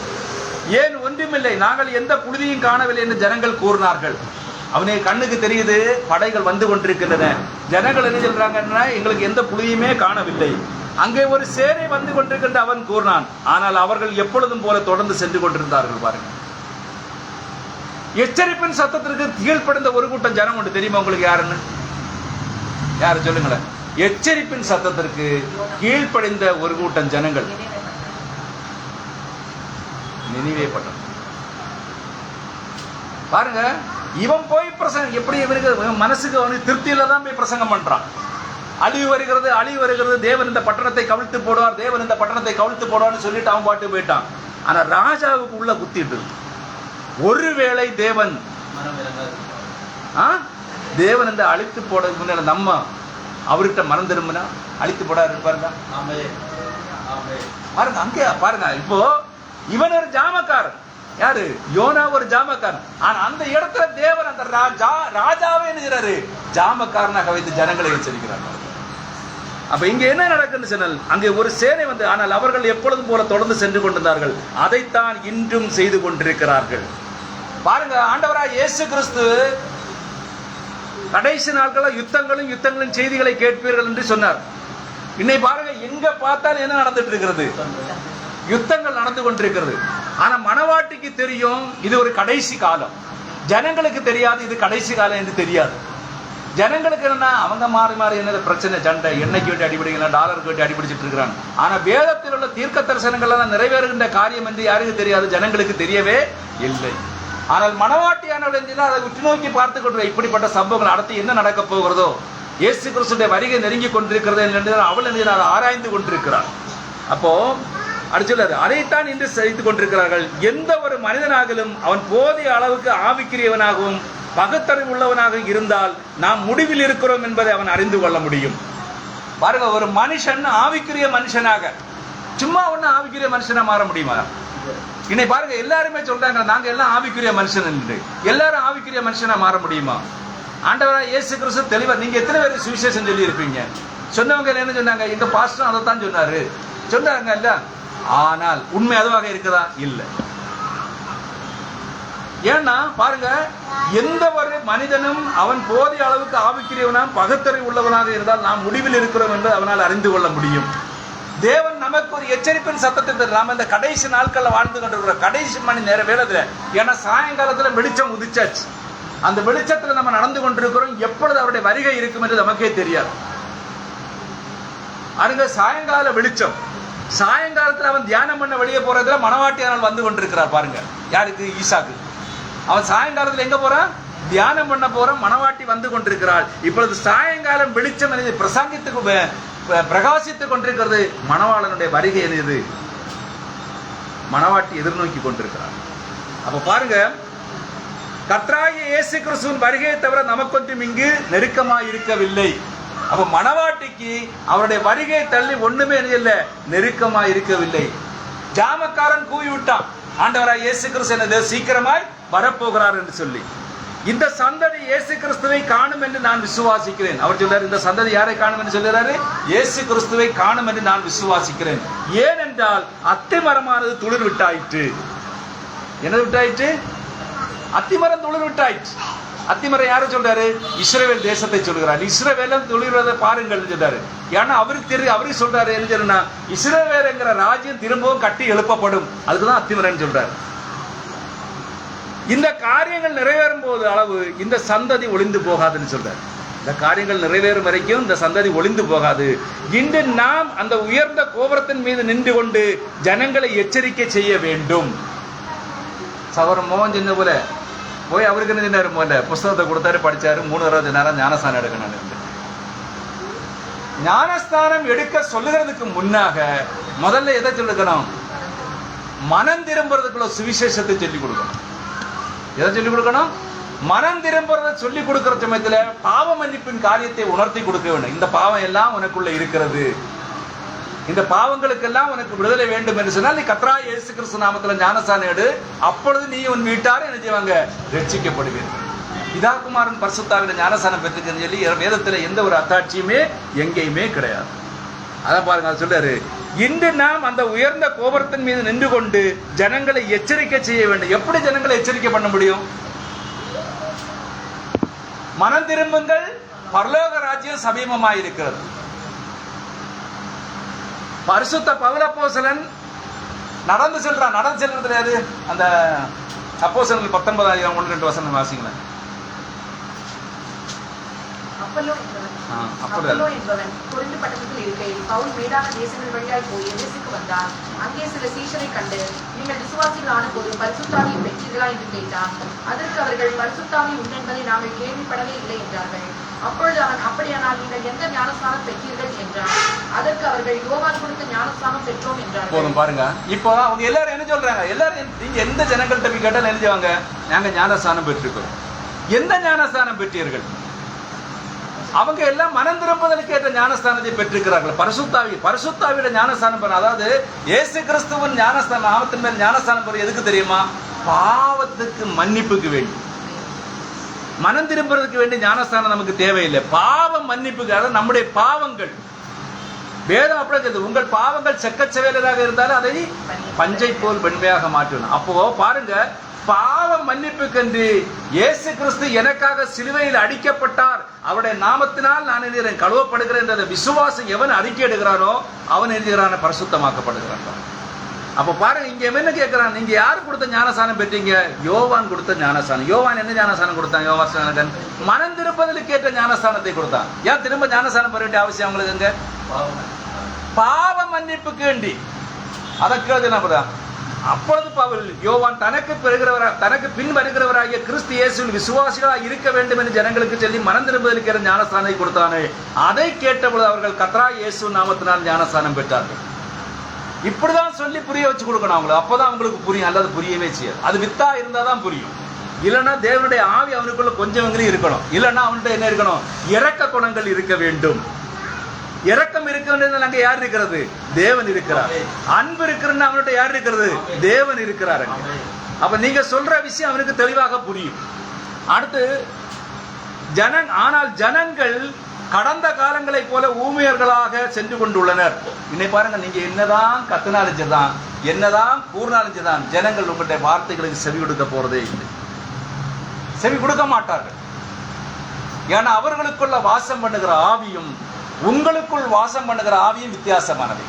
ஏன் ஒன்றுமில்லை, நாங்கள் எந்த புழுதியும் காணவில்லை என்று ஜனங்கள் கூறினார்கள். அவனே கண்ணுக்கு தெரியுது, படைகள் வந்து கொண்டிருக்கின்றன. ஜனங்கள் என்ன சொல்றாங்கன்னா, எங்களுக்கு எந்த புழுதியுமே காணவில்லை. அங்கே ஒரு சேனை வந்து கொண்டிருக்கின்ற அவன் கூறினான். ஆனால் அவர்கள் எப்பொழுதும் போல தொடர்ந்து சென்று கொண்டிருந்தார்கள். பாருங்க, எச்சரிப்பின் சத்தத்திற்கு கீழ்ப்படிந்த ஒரு கூட்டம் ஜனம் உண்டு. தெரியுமா உங்களுக்கு யாருன்னு? யாரு சொல்லுங்களேன்? எச்சரிப்பின் சத்தத்திற்கு கீழ்ப்படிந்த ஒரு கூட்டம் ஜனங்கள். நினிவே பட்டணம். பாருங்க, இவன் போய் பிரசங்கம் எப்படி இவனுக்கு மனசுக்கு அவனுக்கு திருப்தியில தான் போய் பிரசங்கம் பண்றான். அழிவு வருகிறது, தேவன் இந்த பட்டணத்தை கவிழ்த்து போடுவார், தேவன் இந்த பட்டணத்தை கவிழ்த்து போடுவார்னு சொல்லிட்டு அவன் பாட்டு போயிட்டான். ஆனா ராஜாவுக்கு உள்ள குத்திட்டு, ஒருவேளை தேவன் இந்த அழித்து போட முன்னாடி நம்ம அவர்கிட்ட மனம் திரும்பினா அழித்து போட இருப்பாருங்க. பாருங்க, அங்கே பாருங்க, இப்போ இவன் ஒரு ஜாமக்காரன். யாரு? யோனா ஒரு ஜாமக்காரன். ஆனா அந்த இடத்துல தேவன் அந்த ராஜாவே என்கிறாரு ஜாமக்காரனாக வைத்து ஜனங்களை எச்சரிக்கிறார். அப்ப இங்க என்ன நடக்குன்னு சொன்னால், அங்கே ஒரு சேனை வந்து, ஆனால் அவர்கள் எப்பொழுதும் போல தொடர்ந்து சென்று கொண்டிருந்தார்கள். அதைத்தான் இன்றும் செய்து கொண்டிருக்கிறார்கள். பாருங்க, ஆண்டவராய் இயேசு கிறிஸ்து கடைசி நாட்களில் யுத்தங்களும் செய்திகளை கேட்பீர்கள் என்று சொன்னார். இன்னைக்கு பாருங்க, எங்க பார்த்தாலும் என்ன நடந்துட்டு இருக்கிறது? யுத்தங்கள் நடந்து கொண்டிருக்கிறது. ஆனா மனவாட்டிக்கு தெரியும் இது ஒரு கடைசி காலம். ஜனங்களுக்கு தெரியாது இது கடைசி காலம் என்று தெரியாது. ஜனங்களுக்கு என்னன்னா, அவங்க மாறி என்ன பிரச்சனை, சண்டை, எண்ணெய்க்கு வேண்டி அடிபடிக்கலாம், டாலருக்கு வேண்டி அடிபடிச்சுட்டு இருக்கிறான். ஆனா வேதத்தில் உள்ள தீர்க்க தரிசனங்கள் எல்லாம் நிறைவேறுகின்ற காரியம் என்று யாருக்கு தெரியாது? ஜனங்களுக்கு தெரியவே இல்லை. ஆனால் மனவாட்டியானவள் அதை உற்று நோக்கி பார்த்து கொண்டு இப்படிப்பட்ட சம்பவங்கள் அடுத்து என்ன நடக்க போகிறதோ, இயேசு கிறிஸ்துடைய வருகை நெருங்கி கொண்டிருக்கிறது என்று அவள் அதை ஆராய்ந்து கொண்டிருக்கிறார். அப்போ அடுத்து அதைத்தான் இன்று செய்து கொண்டிருக்கிறார்கள். எந்த ஒரு மனிதனாகலும் அவன் போதிய அளவுக்கு ஆவிக்குரியவனாகவும் பகுத்தறிவு உள்ளவனாக இருந்தால் நாம் முடிவில் இருக்கிறோம் என்பதை அவன் அறிந்து கொள்ள முடியும். பாருங்க, ஒரு மனுஷன் ஆவிக்குரிய மனுஷனாக சும்மா ஒண்ணு ஆவிக்குரிய மனுஷனா மாற முடியுமா? இன்னைக்கு பாருங்க, எல்லாருமே சொல்றாங்க நாங்க எல்லாம் ஆவிக்குரிய மனுஷன் என்று. எல்லாரும் ஆவிக்குரிய மனுஷனா மாற முடியுமா? ஆண்டவராய் இயேசு கிறிஸ்து தெளிவா, நீங்க எத்தனை பேருக்கு சுவிசேஷம் சொல்லி இருப்பீங்க? சொன்னவங்க என்ன சொன்னாங்க? எங்க பாஸ்டர் அதைத்தான் சொன்னாங்க இல்ல. ஆனால் உண்மை அதுவாக இருக்குதா? இல்லை. ஏன்னா பாருங்க, எந்த ஒரு மனிதனும் அவன் போதிய அளவுக்கு ஆவிக்குரியவனாம் பகுத்தறிவு உள்ளவனாக இருந்தால் நாம் முடிவில் இருக்கிறோம் என்று அவனால் அறிந்து கொள்ள முடியும். தேவன் நமக்கு ஒரு எச்சரிப்பின் சத்தத்தை நாம இந்த கடைசி நாட்கள்ல வாழ்ந்து கொண்டிருக்கிறோம். கடைசி மணி நேர வேலையில, ஏன்னா சாயங்காலத்துல வெளிச்சம் உதிச்சாச்சு. அந்த வெளிச்சத்துல நம்ம நடந்து கொண்டிருக்கிறோம். எப்பொழுது அவருடைய வருகை இருக்கும் என்று நமக்கே தெரியாது. அருங்க சாயங்கால வெளிச்சம். சாயங்காலத்துல அவன் தியானம் பண்ண வெளியே போறதுல மணவாட்டியானால் வந்து கொண்டிருக்கிறார் பாருங்க. யாருக்கு? ஈசாக்கு. அவன் சாயங்காலத்துல எங்க போறான்? தியானம் பண்ண போற மணவாட்டி வந்து கொண்டிருக்கிறாள். இப்பொழுது சாயங்காலம் வெளிச்சம் எனது பிரகாசித்துக் கொண்டிருக்கிறது. மணவாளனுடைய வருகை எனது மணவாட்டி எதிர்நோக்கி கொண்டிருக்கிறார். அப்ப பாருங்க, கர்த்தராகிய இயேசு கிறிஸ்துவின் வருகையை தவிர நமக்கொன்றும் இங்கு நெருக்கமாய் இருக்கவில்லை. அப்ப மணவாட்டிக்கு அவருடைய வருகையை தள்ளி ஒண்ணுமே இல்லை, நெருக்கமாய் இருக்கவில்லை. ஜாமக்காரன் கூவி விட்டான், ஆண்டவராய் இயேசு கிறிஸ்து என்னது சீக்கிரமாய் வரப்போகிறார் என்று சொல்லி. இந்த சந்ததி இயேசு கிறிஸ்துவை காணும் என்று நான் விசுவாசிக்கிறேன். அவர் சொல்றாரு, இந்த சந்ததி யாரை காணும் என்று சொல்றாரு? இயேசு கிறிஸ்துவை காணும் என்று நான் விசுவாசிக்கிறேன். ஏனென்றால் அத்திமரமானது துளிர் விட்டாயிற்று. என்னது விட்டாயிற்று? அத்திமரம் துளிர் விட்டாயிற்று. அத்திமரம் யாரு சொல்றாரு? இஸ்ரவேல் தேசத்தை சொல்கிறார். இஸ்ரவேலும் துளிர்வதை பாருங்கள் சொல்றாரு. ஏன்னா அவருக்கு சொல்றாரு என்ன சொல்றா, இஸ்ரவேல்ங்கிற ராஜ்யம் திரும்பவும் கட்டி எழுப்பப்படும். அதுக்குதான் அத்திமரம் சொல்றாரு. இந்த காரியங்கள் நிறைவேறும் போது அளவு இந்த சந்ததி ஒளிந்து போகாதுன்னு சொல்றாரு. இந்த காரியங்கள் நிறைவேறும் வரைக்கும் இந்த சந்ததி ஒளிந்து போகாது. இன்று நாம் அந்த உயர்ந்த கோபுரத்தின் மீது நின்று கொண்டு ஜனங்களை எச்சரிக்கை செய்ய வேண்டும். சவரம் மோகன் சின்ன போல போய் அவருக்கு என்ன சின்ன போல புஸ்தகத்தை கொடுத்தாரு, படிச்சாரு. 3 நேரம் ஞானஸ்தானம் எடுக்கணும். ஞானஸ்தானம் எடுக்க சொல்லுகிறதுக்கு முன்னாக முதல்ல எதை சொல்லிக்கணும்? மனம் திரும்புறதுக்குள்ள சுவிசேஷத்தை சொல்லிக் கொடுக்கணும். எதை சொல்லிக் கொடுக்கணும்? மனம் திரும்புறதை சொல்லிக் கொடுக்கிற சமயத்துல பாவ மன்னிப்பின் காரியத்தை உணர்த்தி கொடுக்க வேண்டும். இந்த பாவம் எல்லாம் உனக்குள்ள இருக்கிறது, இந்த பாவங்களுக்கெல்லாம் உனக்கு விடுதலை வேண்டும் என்று சொன்னால் நீ கர்த்தராகிய இயேசு கிறிஸ்து நாமத்துல ஞானஸ்தானம் எடு. அப்பொழுது நீ உன் வீட்டார் என்ன செய்வாங்க? ரட்சிக்கப்படுவீர்கள். பிதாகுமாரன் பரிசுத்தாவின் ஞானஸ்தானம் பெற்றுன்னு சொல்லி வேதத்துல எந்த ஒரு அத்தாட்சியுமே எங்கேயுமே கிடையாது. அதான் பாருங்க, அது சொல்றாரு, இன்று நாம் அந்த உயர்ந்த கோபுரத்தின் மீது நின்று கொண்டு ஜனங்களை எச்சரிக்கை செய்ய வேண்டும். எப்படி ஜனங்களை எச்சரிக்கை பண்ண முடியும்? மனம் திரும்புங்கள், பரலோக ராஜ்யம் சமீபமாயிருக்கிறது. பரிசுத்த பவுல் அப்போஸ்தலன் நடந்து செல்றது யாரு? அந்த அப்போஸ்தலர்கள் 19:1-2 வாசிங்களேன். அப்பல்லோ என்பவன் கொரிந்து பட்டணத்தில் இருக்கையில் பவுல் மேடான தேசங்கள் வழியாய் போய் எபேசுக்கு வந்தான். அங்கே சில சீஷரை கண்டு, நீங்கள் விசுவாசிகள் ஆன போது பரிசுத்தாவியை பெற்றீர்களா என்று கேட்டான். அதற்கு அவர்கள், பரிசுத்தாவி உண்டு என்பதை நாங்கள் கேள்விப்படவே இல்லை என்றார்கள். அப்பொழுது அவன், அப்படியானால் நீங்கள் எந்த ஞானஸ்தானம் பெற்றீர்கள் என்றான். அதற்கு அவர்கள், யோவான் கொடுத்த ஞானஸ்தானம் பெற்றோம் என்றார்கள். போதும் பாருங்க. இப்போ அவங்க எல்லாரும் என்ன சொல்றாங்க? எல்லாரும் நீங்க எந்த ஜனங்கள்கிட்ட போய் கேட்டாலும் என்ன செய்வாங்க? நாங்க ஞானஸ்தானம் பெற்றிருக்கிறோம். எந்த ஞானஸ்தானம் பெற்றீர்கள்? அவங்க எல்லாம் மனம் திரும்புதலுக்கு ஏற்ற ஞானஸ்தானத்தை பெற்றிருக்கிறார்கள். பரிசுத்தாவியோட ஞானஸ்தானம் பெற, அதாவது இயேசு கிறிஸ்துவின் ஞானஸ்தானம் நாமத்தின் மேல் ஞானஸ்தானம் பெற எதுக்கு தெரியுமா? பாவத்துக்கு மன்னிப்புக்கு வேண்டி. மனம் திரும்புறதுக்கு வேண்டிய ஞானஸ்தானம் நமக்கு தேவையில்லை. பாவ மன்னிப்புக்கு, அதாவது நம்முடைய பாவங்கள், வேதம் அப்படி சொல்லுது, உங்கள் பாவங்கள் செக்கச்சவேலராக இருந்தாலும் அதை பஞ்சை போல் வெண்மையாக மாற்றணும். அப்போ பாருங்க, பாவ மன்னிப்புக்கென்று இயேசு கிறிஸ்து எனக்காக சிலுவையில் அடிக்கப்பட்டார், அவருடைய நாமத்தினால் நான் எழுதுகிறேன் கழுவப்படுகிறேன் என்ற விசுவாசம் எவன் அறிக்கை எடுக்கிறானோ அவன் எழுதுகிறான பரிசுத்தமாக்கப்படுகிறான். அப்ப பாருங்க, இங்க என்ன கேட்கிறான்? நீங்க யாரு கொடுத்த ஞானஸ்தானம் பெற்றீங்க? யோவான் கொடுத்த ஞானஸ்தானம். யோவான் என்ன ஞானஸ்தானம் கொடுத்தான்? யோவான் மனம் திருப்பதலுக்கு ஏற்ற ஞானஸ்தானத்தை கொடுத்தான். ஏன் திரும்ப ஞானஸ்தானம் பெற வேண்டிய அவசியம் அவங்களுக்கு? பாவ மன்னிப்புக்கு வேண்டி. அதற்கு அப்பொழுது பவுல், யோவான் தனக்கு பின் வருகிறவராகிய கிறிஸ்து இயேசுவில் விசுவாசிகளாக இருக்க வேண்டும் என்று ஜனங்களுக்கு சொல்லி மனம் திரும்புதலுக்கு ஞானஸ்தானத்தை கொடுத்தானே, அதை கேட்டபொழுது அவர்கள் கர்த்தராகிய இயேசு நாமத்தினால் ஞானஸ்தானம் பெற்றார்கள். இப்படிதான் சொல்லி புரிய வச்சு கொடுக்கணும் அவங்களுக்கு. அப்பதான் அவங்களுக்கு புரியும், அல்லது புரியவே செய்யாது. அது வித்தா இருந்தாதான் புரியும். இல்லைன்னா தேவனுடைய ஆவி அவனுக்குள்ள கொஞ்சம் இருக்கணும். இல்லைன்னா அவன்கிட்ட என்ன இருக்கணும்? இரக்க குணங்கள் இருக்க வேண்டும். இரக்கம் இருக்கிறது அங்க யார் இருக்கிறது? தேவன் இருக்கிறார். அன்பு இருக்கிறன்னு அவன்கிட்ட யார் இருக்கிறது? தேவன் இருக்கிறார். அப்ப நீங்க சொல்ற விஷயம் அவனுக்கு தெளிவாக புரியும். அடுத்து ஆனால் ஜனங்கள் கடந்த காலங்களை போல ஊமையர்களாக சென்று கொண்டுள்ளனர். இன்னைக்கு பாருங்க, நீங்க என்னதான் கத்துனாலும் சரிதான், என்னதான் கூறினாலும் சரிதான், ஜனங்கள் உங்களுடைய வார்த்தைகளுக்கு செவி கொடுக்க போறதே இல்லை. செவி கொடுக்க மாட்டார்கள். ஏன்னா அவர்களுக்குள்ள வாசம் பண்ணுகிற ஆவியும் உங்களுக்குள் வாசம் பண்ணுகிற ஆவியும் வித்தியாசமானவை.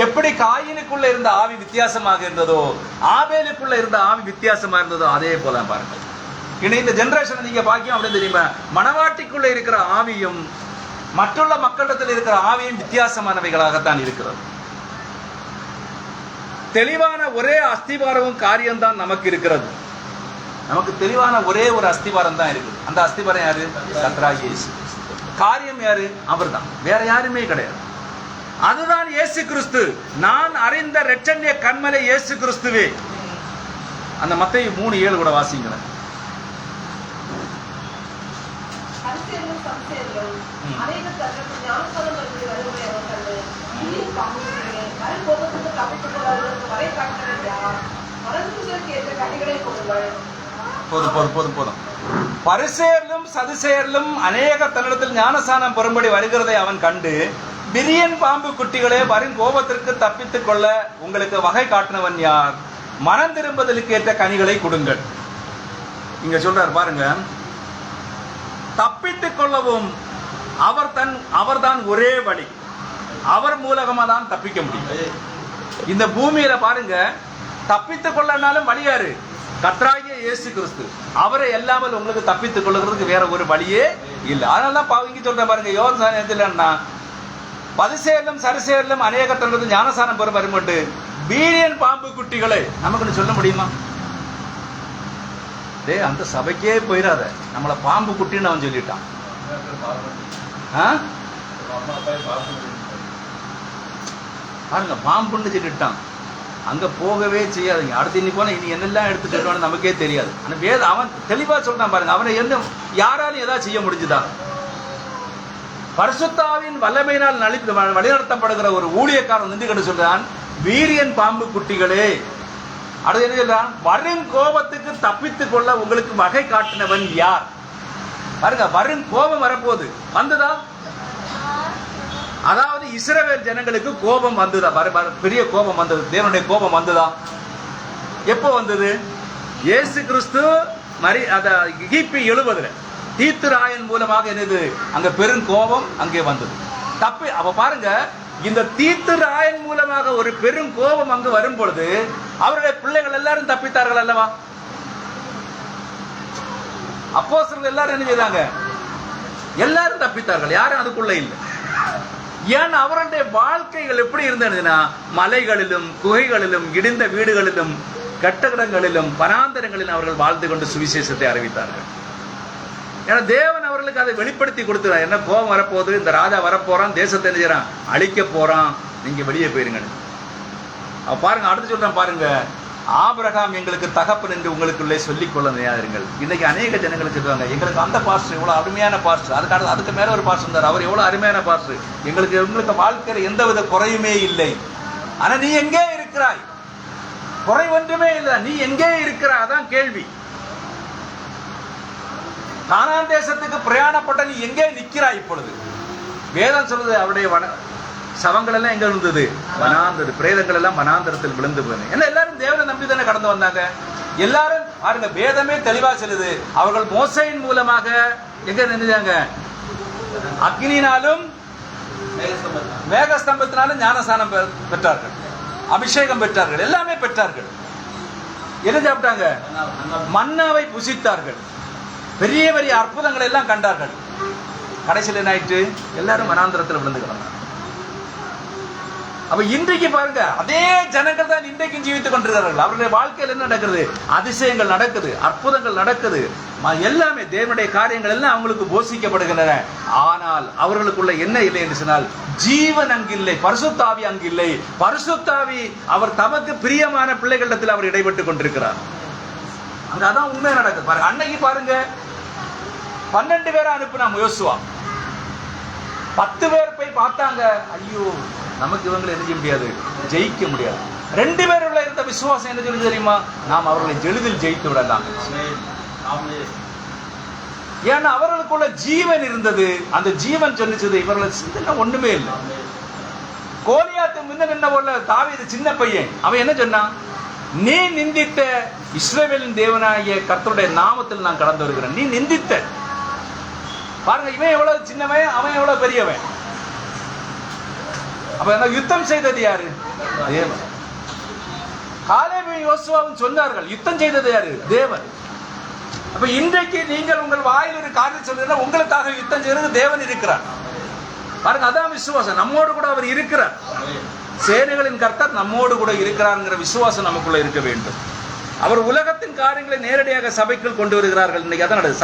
எப்படி காயினுக்குள்ள இருந்த ஆவி வித்தியாசமாக இருந்ததோ, ஆபேலுக்குள்ள இருந்த ஆவி வித்தியாசமா இருந்ததோ, அதே போல பாருங்க. இந்த ஜெனரேஷன் நீங்க பாக்கியம் அப்படின்னு தெரியுமா, மணவாட்டிக்குள்ள இருக்கிற ஆவியும் மற்றுள்ள மக்களிடத்தில் இருக்கிற ஆவியும் வித்தியாசமானவைகளாகத்தான் இருக்கிறது. தெளிவான ஒரே அஸ்திபாரமும் காரியம்தான் நமக்கு இருக்கிறது. நமக்கு தெளிவான ஒரே ஒரு அஸ்திபாரம் தான் இருக்குது. அந்த அஸ்திபாரம் யாரு? கர்த்தராகிய இயேசு. காரியம் யாரு? அவர்தான், வேற யாருமே கிடையாது. அதுதான் இயேசு கிறிஸ்து. நான் அறிந்த இரட்சண்ய கன்மலை இயேசு கிறிஸ்துவே. அந்த மத்தேயு 3:7 கூட வாசிங்களேன். பரிசேயரும் சதுசேயரும் அநேகர் தங்களுக்கு ஞானஸ்நானம் பெறும்படி வருவதை அவர் கண்டு, நீர் பாம்புகளே, மறுகோபத்துக்கு தப்பித்துக் கொள்ளாதவர்களுக்கு வரை காட்டுகிறது யார்? மனதுக்கு ஏற்ற கனிகளை கொடுங்கள். போதும். பரிசேயரும் சதுசேயரும் அநேக தன்னிடத்தில் ஞானஸ்நானம் பெறும்படி வருகிறதை அவன் கண்டு, விரியன் பாம்பு குட்டிகளே, வரும் கோபத்திற்கு தப்பித்துக் கொள்ள உங்களுக்கு வகை காட்டினவன் யார்? மனம் திரும்புதலுக்கு ஏற்ற கனிகளை கொடுங்கள். இங்க சொல்றார் பாருங்க, தப்பித்துக் கொள்ளவும் அவர்தான் ஒரே வழி. அவர் மூலமா தான் தப்பிக்க முடியும். இந்த பூமியில பாருங்க, தப்பித்துக் கொள்ளனாலும் வழி யாரு? கர்த்தராகிய இயேசு கிறிஸ்து. அவரை எல்லாமல் உங்களுக்கு தப்பித்துக் கொள்ளுறதுக்கு வேற ஒரு வழியே இல்லை. அதனாலதான் இங்க சொல்ற பாருங்க, யோர்தானேன்னா பரிசேயரும் சதுசேயரும் அநேகத்திலிருந்து ஞானஸ்நானம் பெற வரும்போது வீரியன் பாம்பு குட்டிகளை நமக்கு சொல்ல முடியுமா? அந்த சபைக்கே போயிடாத, நம்மளை பாம்பு குட்டின்னு அவன் சொல்லிட்டான். பாருங்க, பாம்புன்னு சொல்லிட்டான். அங்க போகவே செய்யாதுங்க. அடுத்து இன்னி போன இனி என்னெல்லாம் எடுத்துட்டு நமக்கே தெரியாது. ஆனா வேத அவன் தெளிவா சொல்றான் பாருங்க. அவனை என்ன யாராலும் ஏதாவது செய்ய முடிஞ்சுதான்? பரிசுத்தாவின் வல்லமையினால் வழிநடத்தப்படுகிற ஒரு ஊழியக்காரன் நின்று சொல்றான், வீரியன் பாம்பு குட்டிகளே. அடுத்து என்ன சொல்றான்? வரும் கோபத்துக்கு தப்பித்துக் கொள்ள உங்களுக்கு வகை காட்டினவன் யார்? பாருங்க, வரும் கோபம் வரப்போகுது. வந்துதா? அதாவது இஸ்ரவேல் ஜனங்களுக்கு கோபம் வந்ததா? பெரிய கோபம் வந்தது. தேவனுடைய கோபம் வந்ததா? எப்போ வந்தது? இயேசு கிறிஸ்து கிபி 70 தீத்துராயன் மூலமாக என்னது அங்க பெரும் கோபம் அங்கே வந்தது. தப்பி அப்ப பாருங்க, இந்த தீத்துராயன் மூலமாக ஒரு பெரும் கோபம் அங்கு வரும் பொழுது அவருடைய பிள்ளைகள் எல்லாரும் தப்பித்தார்கள் அல்லவா? அப்போஸ்தலர்கள் எல்லாரும் என்ன செய்தாங்க? எல்லாரும் தப்பித்தார்கள். யாரும் அதுக்குள்ள இல்லை. ஏன் அவருடைய வாழ்க்கைகள் எப்படி இருந்ததுன்னா, மலைகளிலும் குகைகளிலும் இடிந்த வீடுகளிலும் கட்டடங்களிலும் வனாந்தரங்களிலும் அவர்கள் வாழ்ந்து கொண்டு சுவிசேஷத்தை அறிவித்தார்கள். ஏன்னா தேவன் அவர்களுக்கு அதை வெளிப்படுத்தி கொடுத்துறான். என்ன கோபம் வரப்போகுது, இந்த ராஜா வரப்போறான், தேசத்தை என்ன செய்யறான், அழிக்க போறான், நீங்க வெளியே போயிருங்க. பாருங்க, அடுத்து சொல்றான் பாருங்க, ஆபிரகாம் எங்களுக்கு தகப்பன் என்று உங்களுக்குள்ளே சொல்லிக் கொள்ள நினையாதீர்கள். இன்னைக்கு அநேக ஜனங்களுக்கு சொல்லுவாங்க, எங்களுக்கு அந்த பாஸ்டர் எவ்வளவு அருமையான பாஸ்டர், அதுக்கு மேல ஒரு பாஸ்டர் இருந்தார், அவர் எவ்வளவு அருமையான பாஸ்டர், எங்களுக்கு வாழ்க்கையில் எந்தவித குறையுமே இல்லை. ஆனா நீ எங்கே இருக்கிறாய்? குறை ஒன்றுமே இல்லை. நீ எங்கே இருக்கிறாய்? அதான் கேள்வி. கானான் தேசத்துக்கு பிரயாணப்பட்ட நீ எங்கே நிற்கிறாய் இப்பொழுது? வேதம் சொல்லுது, அவருடைய சவங்கள் எல்லாம் எங்க இருந்தது? வனாந்தது. பிரேதங்கள் எல்லாம் வனாந்தரத்தில் விழுந்து போன. ஏன்னா எல்லாரும் தேவனை நம்பி தானே கடந்து வந்தாங்க. எல்லாரும் பாருங்க, வேதமே தெளிவா சொல்லுது, அவர்கள் மோசையின் மூலமாக எங்க நின்றாங்க? அக்னியினாலும் மேகஸ்தம்பத்தினாலும் ஞானஸ்நானம் பெற்றார்கள், அபிஷேகம் பெற்றார்கள், எல்லாமே பெற்றார்கள். என்ன சாப்பிட்டாங்க? மன்னாவை புசித்தார்கள், பெரிய பெரிய அற்புதங்களை எல்லாம் கண்டார்கள். கடைசியில் என்ன ஆயிட்டு? எல்லாரும் வனாந்தரத்தில் விழுந்து கிடந்தாங்க. அப்ப இன்றைக்கு பாருங்க, அதே ஜனங்கள் தான் இன்றைக்கும் ஜீவித்துக் கொண்டிருக்கிறார்கள். அவருடைய வாழ்க்கையில் என்ன நடக்குது? அதிசயங்கள் நடக்குது, அற்புதங்கள் நடக்குது, எல்லாமே தேவனுடைய காரியங்கள் எல்லாம் அவங்களுக்கு போஷிக்கப்படுகின்றன. ஆனால் அவர்களுக்குள்ள என்ன இல்லை என்று சொன்னால், ஜீவன் அங்கு இல்லை, பரிசுத்தாவி அங்கு இல்லை. பரிசுத்தாவி அவர் தமக்கு பிரியமான பிள்ளைகளிடத்தில் அவர் இடைப்பட்டுக் கொண்டிருக்கிறார். அங்க அதான் உண்மை நடக்குது. பாருங்க, அன்னைக்கு பாருங்க, 12 பேரை அனுப்பினா யோசுவா, 10 பேர் போய் பார்த்தாங்க. ஐயோ, நமக்கு இவங்களை என்ன செய்ய முடியாது, ஜெயிக்க முடியாது. 2 பேருள்ள இருந்த விசுவாசம் என்ன சொல்லி தெரியுமா? நாம் அவர்களை எளிதில் ஜெயித்து விடலாம். ஏன்னா அவர்களுக்குள்ள ஜீவன் இருந்தது. அந்த ஜீவன் சொல்லிச்சது, இவர்கள் சிந்தனை ஒண்ணுமே இல்லை. கோலியாத்து முன்ன நின்ன போல தாவீது சின்ன பையன், அவன் என்ன சொன்னான்? நீ நிந்தித்த இஸ்ரவேலின் தேவனாகிய கர்த்தருடைய நாமத்தில் நான் கடந்து வருகிறேன். நீ நிந்தித்த. பாருங்க, இவன் எவ்வளவு சின்னவன், அவன் எவ்வளவு பெரியவன். அப்ப யுத்தம் செய்தது யாரு? தேவன். காலேபும் யோசுவாவும் சொன்னார்கள், யுத்தம் செய்தது யாரு? தேவன். அப்ப இன்றைக்கு நீங்கள் உங்கள் வாயில் ஒரு காரியம் சொல்றீங்கன்னா உங்களுக்காக யுத்தம் செய்யறது தேவன் இருக்கிறார். பாருங்க, அதான் விசுவாசம். நம்மோடு கூட அவர் இருக்கிறார். சேனைகளின் கர்த்தர் நம்மோடு கூட இருக்கிறார்ங்கிற விசுவாசம் நமக்குள்ள இருக்க வேண்டும். அவர் உலகத்தின் காரியங்களை நேரடியாக சபைக்குள் கொண்டு வருகிறார்கள். இன்னைக்கு அதான் நடக்குது.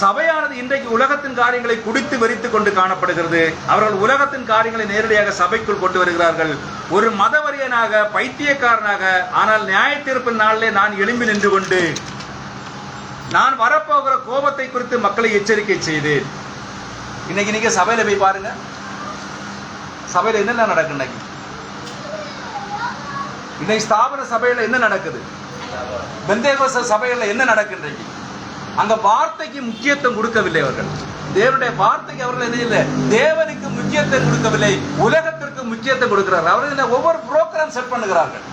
சபையானது இன்றைக்கு உலகத்தின் காரியங்களை குடித்து வெறித்து கொண்டு காணப்படுகிறது. அவர்கள் உலகத்தின் காரியங்களை நேரடியாக சபைக்குள் கொண்டு வருகிறார்கள். ஒரு மதவரியனாக, பைத்தியக்காரனாக, ஆனால் நியாய தீர்ப்பின் நாளிலே நான் எழும்பி நின்று கொண்டு நான் வரப்போகிற கோபத்தை குறித்து மக்களை எச்சரிக்கை செய்தேன். இன்னைக்கு நீங்க சபையில போய் பாருங்க, சபையில என்னென்ன நடக்கு? இன்னைக்கு ஸ்தாபன சபையில என்ன நடக்குது? பெந்தேகோஸ்தே சபையில என்ன நடக்கு? அங்க வார்த்தைக்கு முக்கியத்துவம் கொடுக்கவில்லை. அவர்கள் தேவனுடைய வார்த்தைக்கு அவர்கள் என்ன இல்லை, தேவனுக்கு முக்கியத்துவம் கொடுக்கவில்லை, உலகத்திற்கு முக்கியத்துவம் கொடுக்கிறார்கள். அவர்கள் ஒவ்வொரு புரோக்கரும் செட் பண்ணுகிறார்கள்.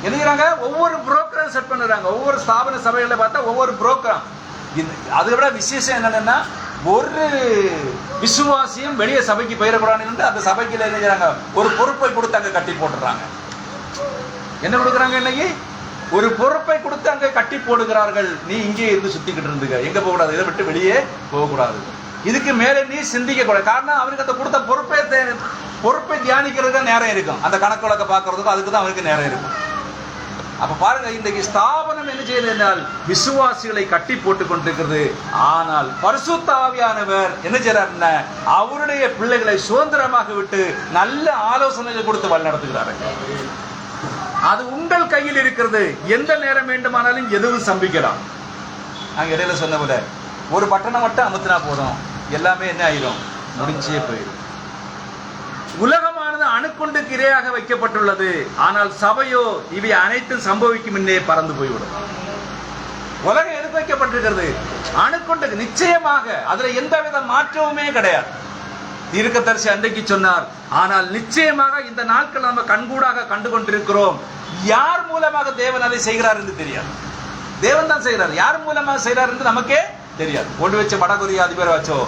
என்னங்கிறாங்க? ஒவ்வொரு புரோக்கரும் செட் பண்ணுறாங்க. ஒவ்வொரு ஸ்தாபன சபைகளை பார்த்தா ஒவ்வொரு புரோக்கரும். அதை விட விசேஷம் என்னன்னா, ஒரு விசுவாசியும் வெளியே சபைக்கு போயிடக்கூடாதுன்னு அந்த சபைக்கு என்ன செய்யறாங்க, ஒரு பொறுப்பை கொடுத்து அங்க கட்டி போட்டுறாங்க. என்ன கொடுக்குறாங்க? இன்னைக்கு ஒரு பொறுப்பை கொடுத்து அங்க கட்டி போடுகிறார்கள். நீ இங்கே இருந்து சுத்திக்கிட்டு இருந்துங்க, எங்க போக கூடாது, இதை விட்டு வெளியே போகக்கூடாது, இதுக்கு மேலே நீ சிந்திக்க கூடாது. காரணம், அவருக்கு அந்த கொடுத்த பொறுப்பை தியானிக்கிறதுக்கு நேரம் இருக்கும், அந்த கணக்கு வழக்க பார்க்கறதுக்கும் அதுக்கு தான் அவருக்கு நேரம் இருக்கும். அப்ப பாருங்க, இன்றைக்கு ஸ்தாபனம் என்ன செய்யறது என்றால் விசுவாசிகளை கட்டி போட்டுக் கொண்டிருக்கிறது. ஆனால் பரிசுத்த ஆவியானவர் என்ன செய்யறாருன்னா, அவருடைய பிள்ளைகளை சுதந்திரமாக விட்டு நல்ல ஆலோசனைகள் கொடுத்து வழி நடத்துகிறார்கள். அது உங்கள் கையில் இருக்கிறது. எந்த நேரம் வேண்டுமானாலும் எதுவும் சம்பிக்கலாம். நாங்க இடையில சொன்ன போல ஒரு பட்டணம் மட்டும் அமுத்தினா போதும், எல்லாமே என்ன ஆயிரும், முடிஞ்சே போயிடும். உலகமானது அணுக்குண்டுக்கு இரையாக வைக்கப்பட்டுள்ளது. ஆனால் சபையோ இவை அனைத்தும் சம்பவிக்கும் முன்னே பறந்து போய்விடும். உலகம் எதுக்கு வைக்கப்பட்டிருக்கிறது? அணுக்குண்டுக்கு. நிச்சயமாக அதுல எந்தவித மாற்றமுமே கிடையாது. தீர்க்கதரிசி அன்றைக்கு சொன்னார், ஆனால் நிச்சயமாக இந்த நாட்கள் நம்ம கண்கூடாக கண்டு கொண்டிருக்கிறோம். யார் மூலமாக தேவன் அதை செய்கிறார் என்று தெரியாது. தேவன் தான் செய்கிறார். யார் மூலமாக செய்கிறார் என்று நமக்கே தெரியாது. கொண்டு வச்ச வடகொரியா அதிபரை வச்சோ,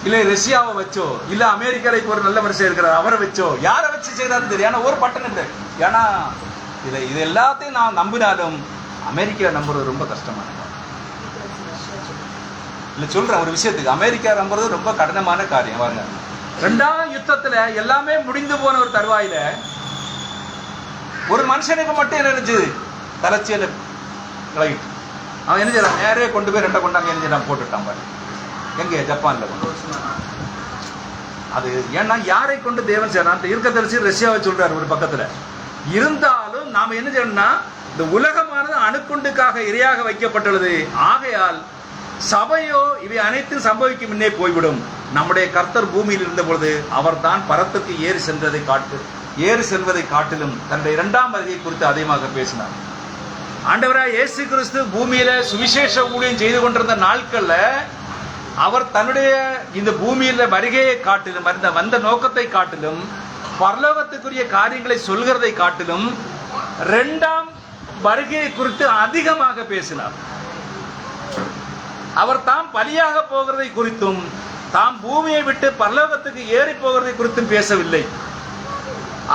இல்ல ரஷ்யாவை வச்சோ, இல்ல அமெரிக்காவுக்கு ஒரு நல்ல மனுஷன் இருக்கிறார் அவரை வச்சோ, யாரை வச்சு செய்யறாருன்னு தெரியும். ஏன்னா ஒரு பட்டன் இல்லை. ஏன்னா இது எல்லாத்தையும் நான் நம்பினாலும் அமெரிக்கா நம்புறது ரொம்ப கஷ்டமான இல்ல. சொல்றேன் ஒரு விஷயத்துக்கு, அமெரிக்கா நம்புறது ரொம்ப கடினமான காரியம். பாருங்க, 2ஆம் யுத்தத்துல எல்லாமே முடிந்து போன ஒரு தருவாயில ஒரு மனுஷனுக்கு மட்டும் என்ன இருந்துச்சு, தலைச்சியில விலகிட்டு அவன் என்ன செய்யறான், நேரே கொண்டு போய் 2 கொண்டாங்க என்ன செய்யறான், போட்டுட்டான். பாரு எங்க, ஜப்பான்ல கொண்டு. அது ஏன்னா யாரை கொண்டு தேவன் செய்யறான், தீர்க்கதரிசி ரஷ்யாவை சொல்றாரு ஒரு பக்கத்துல. இருந்தாலும் நாம என்ன செய்யணும்னா, இந்த உலகமானது அணுக்குண்டுக்காக இரையாக வைக்கப்பட்டுள்ளது. ஆகையால் சபையோ இவை அனைத்தும் சம்பவிக்கும் முன்னே போய்விடும். நம்முடைய கர்த்தர் பூமியில் இருந்த பொழுது அவர் தான் பரத்துக்கு ஏறி செல்வதை காட்டிலும் தன்னுடைய 2ஆம் வருகை குறித்து அதிகமாக பேசினார். ஆண்டவராய் இயேசு கிறிஸ்து பூமியில சுவிசேஷ ஊழியம் செய்து கொண்டிருந்த நாட்கள்ல அவர் தன்னுடைய இந்த பூமியில வருகையை காட்டிலும், வந்த நோக்கத்தை காட்டிலும், பரலோகத்துக்குரிய காரியங்களை சொல்கிறதை காட்டிலும் 2ஆம் வருகையை குறித்து அதிகமாக பேசினார். அவர் தாம் பலியாக போகிறதை குறித்தும் தாம் பூமியை விட்டு பரலோகத்துக்கு ஏறி போகிறதை குறித்தும் பேசவில்லை.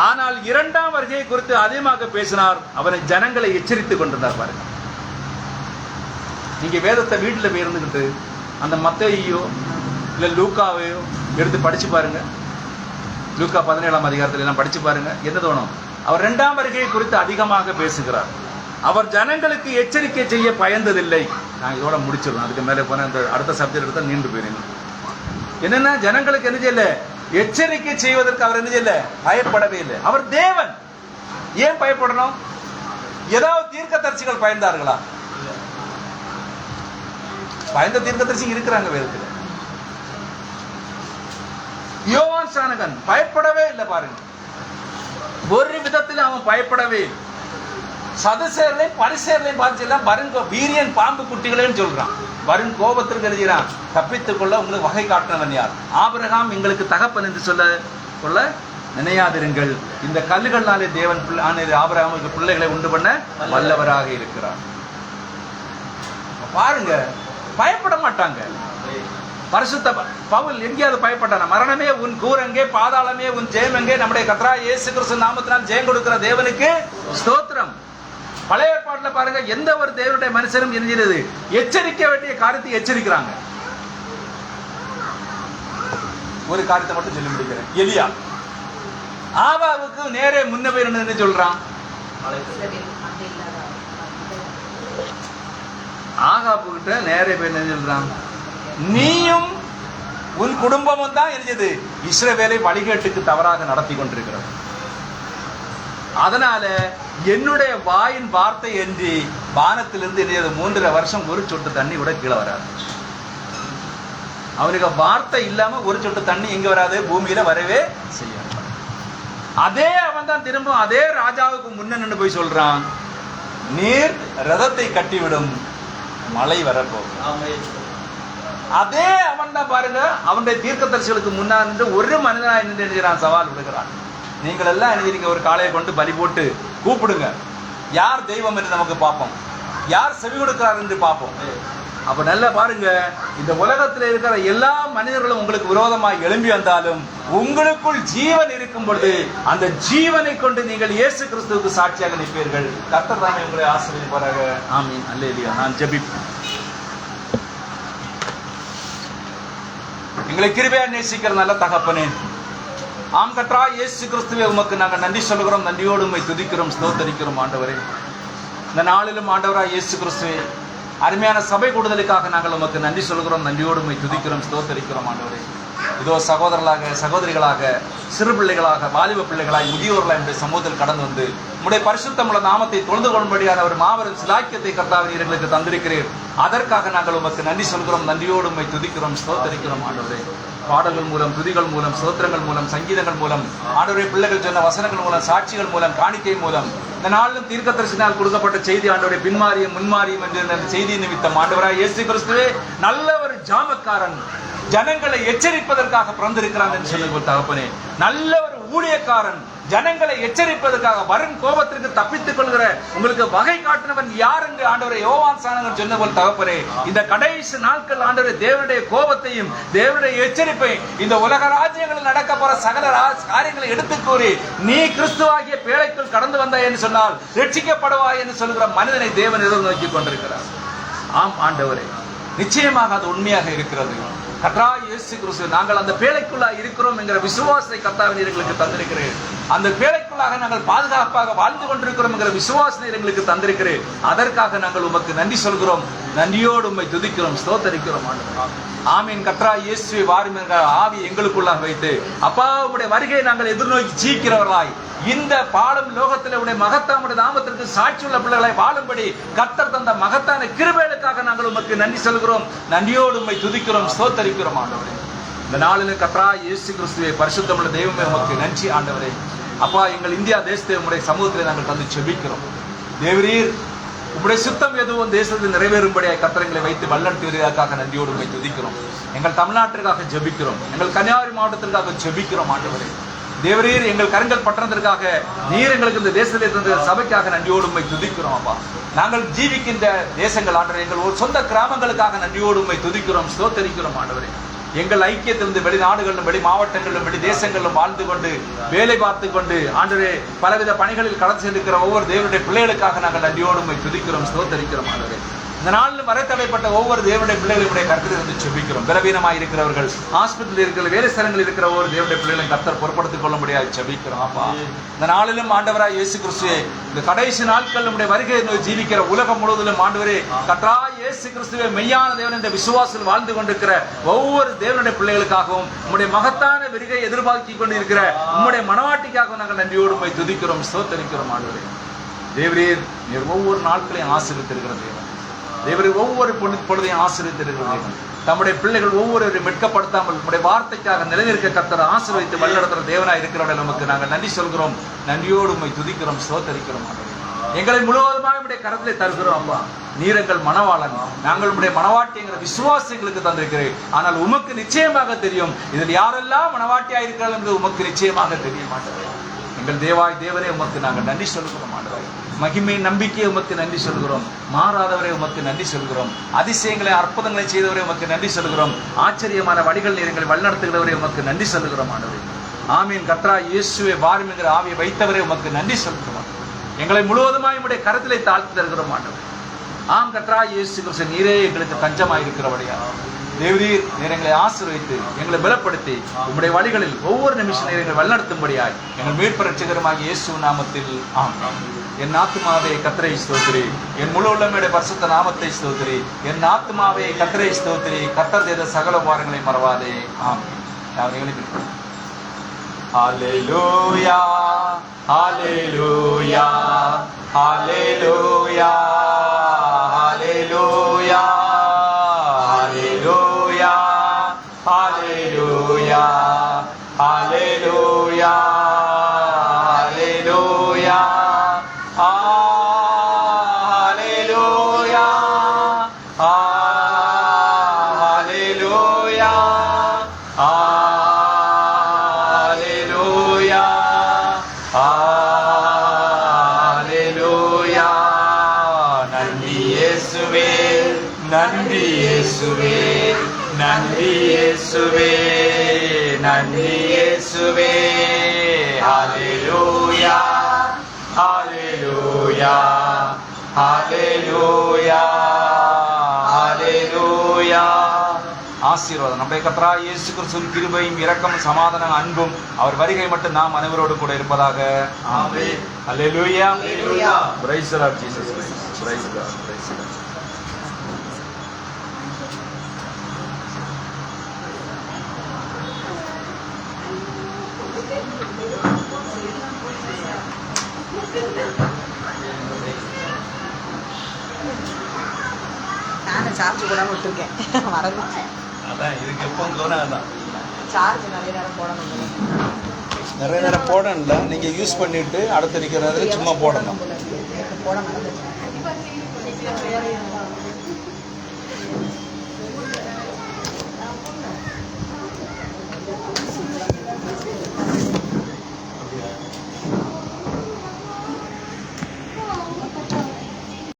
ஆனால் 2ஆம் வருகையை குறித்து அதிகமாக பேசினார். அவரை ஜனங்களை எச்சரித்துக் கொண்டிருந்தார். பாருங்க, நீங்க வேதத்தை வீட்டில் போய் இருந்துகிட்டு அந்த மத்தேயுவையோ இல்ல லூக்காவையோ எடுத்து படிச்சு பாருங்க. லூக்கா 17ஆம் அதிகாரத்துல எல்லாம் படிச்சு பாருங்க. என்ன தோணும், அவர் 2ஆம் வருகையை குறித்து அதிகமாக பேசுகிறார். அவர் ஜனங்களுக்கு எச்சரிக்கை செய்ய பயந்ததில்லை. நான் இதோட முடிச்சிடலாம், அதுக்கு மேலே போன அந்த அடுத்த சப்ஜெக்ட் எடுத்தா நீண்டு போயிருங்க. என்னன்னா, ஜனங்களுக்கு என்ன செய்யல, எச்சரிக்கை செய்வதற்கு அவர் என்ன செய்யல, பயப்படவே இல்லை. அவர் தேவன். ஏன் பயப்படணும்? ஏதாவது தீர்க்கதரிசிகள் பயந்தார்களா? பயந்த தீர்க்கதரிசி இருக்கிறாங்க வேதத்தில். யோவான் ஸ்நானகன் பயப்படவே இல்லை. பாருங்க, ஒரு விதத்தில் அவன் பயப்படவே இல்லை. சதுசேரலையும் பரிசேரலையும் பார்த்துலாம் வருங்க வீரியன் பாம்பு குட்டிகளேன்னு சொல்றான். வரும் கோபத்திற்கு எழுதுகிறான், தப்பித்துக் கொள்ள உங்களுக்கு வகை காட்டினவன் யார்? ஆபிரகாம் எங்களுக்கு தகப்பன் என்று சொல்ல நினையாதிருங்கள், இந்த கல்லுகள்னாலே தேவன் ஆபிரகாமுக்கு பிள்ளைகளை உண்டு பண்ண வல்லவராக இருக்கிறார். பாருங்க, பயப்பட மாட்டாங்க. பரிசுத்த பவுல் எங்கேயாவது பயப்பட்டான? மரணமே உன் கூரங்கே, பாதாளமே உன் ஜெயம் எங்கே? நம்முடைய கர்த்தராகிய இயேசு கிறிஸ்து நாமத்தினால் ஜெயம் கொடுக்கிற தேவனுக்கு ஸ்தோத்திரம். பழைய ஏற்பாட்டில் பாருங்க, எந்த ஒரு தேவனுடைய மனுஷனும் என்கிறது எச்சரிக்க வேண்டிய காரியத்தை எச்சரிக்கிறாங்க. ஒரு காரியத்தை மட்டும் சொல்லி முடிக்கிறேன். எலியா ஆகாபுக்கு நேரே முன்ன போய் என்ன சொல்றான்? ஆகாபு கிட்ட நேரே போய் என்ன சொல்றான்? நீயும் உன் குடும்பமும் தான் இருந்தது இஸ்ரவேலை வழிகேட்டுக்கு தவறாக நடத்தி கொண்டிருக்கிறது. அதனால என்னுடைய வாயின் வார்த்தை என்று வானத்திலிருந்து என்னது 3.5 வருஷம் ஒரு சொட்டு தண்ணி கூட கீழே வராது. அவனுக்கு வார்த்தை இல்லாம ஒரு சொட்டு தண்ணி எங்க வராது, பூமியில வரவே செய்யாது. அதே அவன் தான் திரும்ப அதே ராஜாவுக்கு முன்ன நின்று போய் சொல்றான், நீர் ரதத்தை கட்டிவிடும், மழை வரப்போகும். அதே அவன் தான் பாருங்க, அவனுடைய தீர்க்கதரிசிகளுக்கு முன்னால் நின்று ஒரு மனிதனாய் நின்று எழுதுகிறான், சவால் விடுகிறான். நீங்கள் எல்லாம் எழுதிங்க, ஒரு காளையை கொண்டு பலி போட்டு கூப்பிடுங்க, யார் தெய்வம் என்று நமக்கு பார்ப்போம், யார் செவி கொடுக்கிறார் என்று பார்ப்போம். அப்ப நல்லா பாருங்க, இந்த உலகத்தில் இருக்கிற எல்லா மனிதர்களும் உங்களுக்கு விரோதமாக எழும்பி வந்தாலும் உங்களுக்குள் ஜீவன் இருக்கும் பொழுது அந்த ஜீவனை கொண்டு நீங்கள் இயேசு கிறிஸ்துவுக்கு சாட்சியாக நிற்பீர்கள். கர்த்தர் தாமே உங்களை ஆசீர்வதிப்பாராக. ஆமீன். அல்லேலூயா. நான் ஜெபிப்பேன். எங்களை கிருபையா நேசிக்கிற நல்ல தகப்பனே, ஆம் கர்த்தராகிய இயேசு கிறிஸ்துவே உமக்கு நாங்கள் நன்றி சொல்கிறோம், நன்றியோடு உம்மை துதிக்கிறோம், ஸ்தோத்தரிக்கிறோம் ஆண்டவரே. இந்த நாளிலும் ஆண்டவராகிய இயேசு கிறிஸ்துவே அருமையான சபை கூடுதலுக்காக நாங்கள் உமக்கு நன்றி சொல்கிறோம், நன்றியோடு உம்மை துதிக்கிறோம், ஸ்தோத்தரிக்கிறோம் ஆண்டவரே. இதோ சகோதரர்களாக, சகோதரிகளாக, சிறு பிள்ளைகளாக, வாலிப பிள்ளைகளாய், முதியோர்களாய் என்னுடைய சமூகத்தில் கடந்து வந்து உம்முடைய பரிசுத்தமுள்ள நாமத்தை தொழுது கொள்ளும்படியான ஒரு மாபெரும் சிலாக்கியத்தை கர்த்தாவே எங்களுக்கு தந்திருக்கிறீர். அதற்காக நாங்கள் உமக்கு நன்றி சொல்கிறோம், நன்றியோடு உம்மை துதிக்கிறோம், ஸ்தோத்தரிக்கிறோம் ஆண்டவரே. பாடல்கள் மூலம், துதிகள் மூலம், ஸ்தோத்திரங்கள் மூலம், சங்கீதங்கள் மூலம், ஆண்டவரே பிள்ளைகள் சொன்ன வசனங்கள் மூலம், சாட்சிகள் மூலம், காணிக்கை மூலம், இந்த நாளிலும் தீர்க்கதரிசினால் கொடுக்கப்பட்ட செய்தி ஆண்டவரே பின்மாரியும் முன்மாரியும் என்று அந்த செய்தி நிமித்தம் ஆண்டவராய் இயேசு கிறிஸ்துவே நல்ல ஒரு ஜாமக்காரன், ஜனங்களை எச்சரிப்பதற்காக பிறந்திருக்கிறான் என்று சொல்லுங்கள் தகப்பனே. நல்ல ஒரு ஊழியக்காரன், ஜனங்களை எச்சரிப்பதற்காக வரும் கோபத்திற்கு தப்பித்துக் கொள்கிற உங்களுக்கு வகை காட்டினவன் யார் என்று ஆண்டவரை யோவான் சாணகன் சொன்ன போல் தகப்பனே, இந்த கடைசி நாட்கள் ஆண்டவரை தேவனுடைய கோபத்தையும் தேவனுடைய எச்சரிப்பையும் இந்த உலக ராஜ்யங்களில் நடக்க போற சகல காரியங்களை எடுத்து கூறி நீ கிறிஸ்துவாகிய பேழைக்குள் கடந்து வந்தாய் என்று சொன்னால் ரட்சிக்கப்படுவாய் என்று சொல்கிற மனிதனை தேவன் எதிர்நோக்கி கொண்டிருக்கிறார். ஆம் ஆண்டவரே, நிச்சயமாக அது உண்மையாக இருக்கிறது. கர்த்தராகிய இயேசு கிறிஸ்து நாங்கள் அந்த பேழைக்குள்ளாக இருக்கிறோம் என்கிற விசுவாசத்தை கர்த்தாவே எங்களுக்கு தந்திருக்கிறேன். அந்த பேழைக்குள்ளாக நாங்கள் பாதுகாப்பாக வாழ்ந்து கொண்டிருக்கிறோம் என்கிற விசுவாசத்தை எங்களுக்கு தந்திருக்கிறேன். அதற்காக நாங்கள் உமக்கு நன்றி சொல்கிறோம், நன்றியோடு உம்மை துதிக்கிறோம், ஸ்தோத்தரிக்கிறோம் ஆண்டவரே. ஆமீன். கர்த்தராகிய இயேசுவை வாரும் என்கிற ஆவி எங்களுக்குள்ளாக வைத்து அப்பா உம்முடைய வருகையை நாங்கள் எதிர்நோக்கி ஜீவிக்கிறவர்களாய் இந்த பாடும் லோகத்தில் உடைய மகத்தாமுடைய நாமத்திற்கு சாட்சியுள்ள பிள்ளைகளை வாழும்படி கர்த்தர் தந்த மகத்தான கிருபைகளுக்காக நாங்கள் உமக்கு நன்றி சொல்கிறோம், நன்றியோடு உம்மை துதிக்கிறோம், ஸ்தோத்தரிக்கிறோம் ஆண்டவரே. இந்த நாளில் கர்த்தராகிய இயேசு கிறிஸ்துவே பரிசுத்தமுள்ள தெய்வமே உமக்கு நன்றி ஆண்டவரே. அப்பா, எங்கள் இந்தியா தேசத்தை உம்முடைய சமூகத்தில் நாங்கள் தந்து செபிக்கிறோம். தேவரீர் உம்முடைய சுத்தம் எதுவும் தேசத்தில் நிறைவேறும்படியாக கர்த்தரங்களை வைத்து வல்லடிவதற்காக நன்றியோடு உம்மை துதிக்கிறோம். எங்கள் தமிழ்நாட்டிற்காக ஜெபிக்கிறோம், எங்கள் கன்னியாகுமரி மாவட்டத்திற்காக ஜெபிக்கிறோம் ஆண்டவரே. தேவரீர் எங்கள் கரங்கள் பட்டணத்திற்காக நீர் எங்களுக்கு இந்த தேசத்தில் தந்த சபைக்காக நன்றியோடு உம்மை துதிக்கிறோம். அப்பா, நாங்கள் ஜீவிக்கின்ற தேசங்கள் ஆண்டவரே, எங்கள் ஒரு சொந்த கிராமங்களுக்காக நன்றியோடு உம்மை துதிக்கிறோம், ஸ்தோத்தரிக்கிறோம் ஆண்டவரே. எங்கள் ஐக்கியத்திலிருந்து வெளிநாடுகளிலும் வெளி மாவட்டங்களிலும் வெளி தேசங்களிலும் வாழ்ந்து கொண்டு வேலை பார்த்து கொண்டு ஆண்டவரே பலவித பணிகளில் கடந்து சென்றிருக்கிற ஒவ்வொரு தேவனுடைய பிள்ளைகளுக்காக நாங்கள் நன்றியோடு உம்மை துதிக்கிறோம், ஸ்தோத்தரிக்கிறோம் ஆண்டவரே. இந்த நாளிலும் வரைத்தடைப்பட்ட ஒவ்வொரு தேவனுடைய பிள்ளைகளுடைய கருத்தில் இருந்து செபிக்கிறோம். பலவீனமாக இருக்கிறவர்கள், ஹாஸ்பிட்டலில் இருக்கிற வேலை ஸ்தலங்களில் இருக்கிற ஒவ்வொரு தேவனுடைய பிள்ளைகளும் கர்த்தர் பொறுப்படுத்திக் கொள்ள முடியாது செபிக்கிறோம். அப்பா, இந்த நாளிலும் ஆண்டவராய் இயேசு கிறிஸ்துவே இந்த கடைசி நாட்கள் நம்முடைய வருகையை ஜீவிக்கிற உலகம் முழுவதிலும் ஆண்டவரே கர்த்தராய் இயேசு கிறிஸ்துவே மெய்யான தேவன் என்ற விசுவாசத்தில் வாழ்ந்து கொண்டிருக்கிற ஒவ்வொரு தேவனுடைய பிள்ளைகளுக்காகவும் உம்முடைய மகத்தான வருகையை எதிர்பார்த்து கொண்டிருக்கிற உம்முடைய மனவாட்டிக்காகவும் நாங்கள் நன்றியோடு உம்மை துதிக்கிறோம், ஸ்தோத்தரிக்கிறோம் ஆண்டவரே. தேவரீர் நீர் ஒவ்வொரு நாட்களையும் ஆசீர்வதித்திருக்கிற தேவன், தேவரீர் ஒவ்வொரு பொழுதையும் ஆசீர்வதித்திருக்கிறேன். தம்முடைய பிள்ளைகள் ஒவ்வொருவரையும் வெட்கப்படுத்தாமல் நம்முடைய வார்த்தைக்காக நிலைநிற்க கர்த்தர் ஆசீர்வதித்து வழிநடத்துகிற தேவனாய் இருக்கிறவர்கள் நமக்கு நாங்கள் நன்றி சொல்கிறோம், நன்றியோடு உம்மை துதிக்கிறோம், ஸ்தோத்தரிக்கிறோம். எங்களை முழுவதுமாக உடைய கரத்திலே தருகிறோம் அப்பா. நீர் எங்கள் மணவாளன், நாங்கள் உடைய மணவாட்டிங்கிற விசுவாசம் எங்களுக்கு தந்திருக்கிறேன். ஆனால் உமக்கு நிச்சயமாக தெரியும் இதில் யாரெல்லாம் மணவாட்டியா இருக்கிறார்கள் என்று உமக்கு நிச்சயமாக தெரிய மாட்டேன். எங்கள் தேவனே உமக்கு நாங்கள் நன்றி சொல்கிறோம் ஆண்டவரே. மகிமை நம்பிக்கையை உமக்கு நன்றி சொல்கிறோம். மாறாதவரை உமக்கு நன்றி சொல்கிறோம். அதிசயங்களை அற்புதங்களை செய்தவரை உமக்கு நன்றி சொல்கிறோம். ஆச்சரியமான வழிகள் எங்களை வழிநடத்துகிறவரை உமக்கு நன்றி சொல்கிறோம் ஆண்டவரே. ஆமீன். கர்த்தராகிய இயேசுவே வாரும் என்கிற ஆவியை வைத்தவரை உமக்கு நன்றி சொல்கிறோம். எங்களை முழுவதுமாய் உம்முடைய கரத்திலே தாழ்த்தி தருகிறோம் ஆண்டவரே. ஆம் கர்த்தராகிய இயேசு கிறிஸ்து நீரே எங்களுக்கு தஞ்சமாய் இருக்கிறபடியா தேவரீர் நீர் எங்களை ஆசீர்வதித்து எங்களை பலப்படுத்தி உம்முடைய வழிகளில் ஒவ்வொரு நிமிஷம் நீர் எங்களை வழிநடத்தும்படியாய் எங்கள் மீட்பு ரட்சகருமாகிய இயேசு நாமத்தில் ஆமென். என் ஆத்துமாவே கர்த்தரை ஸ்தோத்திரி, என் முழு உள்ளமையுடைய பரிசுத்த நாமத்தை ஸ்தோத்திரி. என் ஆத்துமாவே கர்த்தரை ஸ்தோத்திரி, கர்த்தர் செய்த சகல உபகாரங்களை மறவாதே. ஆமென். ஹல்லேலூயா ஹல்லேலூயா ஹல்லேலூயா ஹல்லேலூயா ஹல்லேலூயா ஹல்லேலூயா ஹல்லேலூயா ஹல்லேலூயா ஹல்லேலூயா ஹல்லேலூயா ஹல்லேலூயா. நன்றி இயேசுவே, நன்றி இயேசுவே, நன்றி இயேசுவே, நன்றி இயேசுவே. ஹல்லேலூயா ஹல்லேலூயா ஹல்லேலூயா ஹல்லேலூயா. ஆசீர்வாதம் நம்முடைய கர்த்தராகிய இயேசு கிறிஸ்துவின் கிருபையும் இரக்கமும் சமாதானம் அன்பும் அவர் வருகை மட்டும் நாம் அனைவரோடு கூட இருப்பதாக. ஆமென். ஹல்லேலூயா. ஹல்லேலூயா. Praise the Lord Jesus Christ. Praise the Lord. Praise the Lord. நான் சார்ஜ் போடாமல் விட்டுருக்கேன், மறந்துச்சு. அதான் இதுக்கு எப்பவும் தோணாது. சார்ஜ் நிறைய நேரம் போடணும், நிறைய நேரம் போடணும்ல. நீங்கள் யூஸ் பண்ணிட்டு அடுத்த நிற்கிற நேரத்தில் சும்மா போடணும். போட மறந்துச்சு.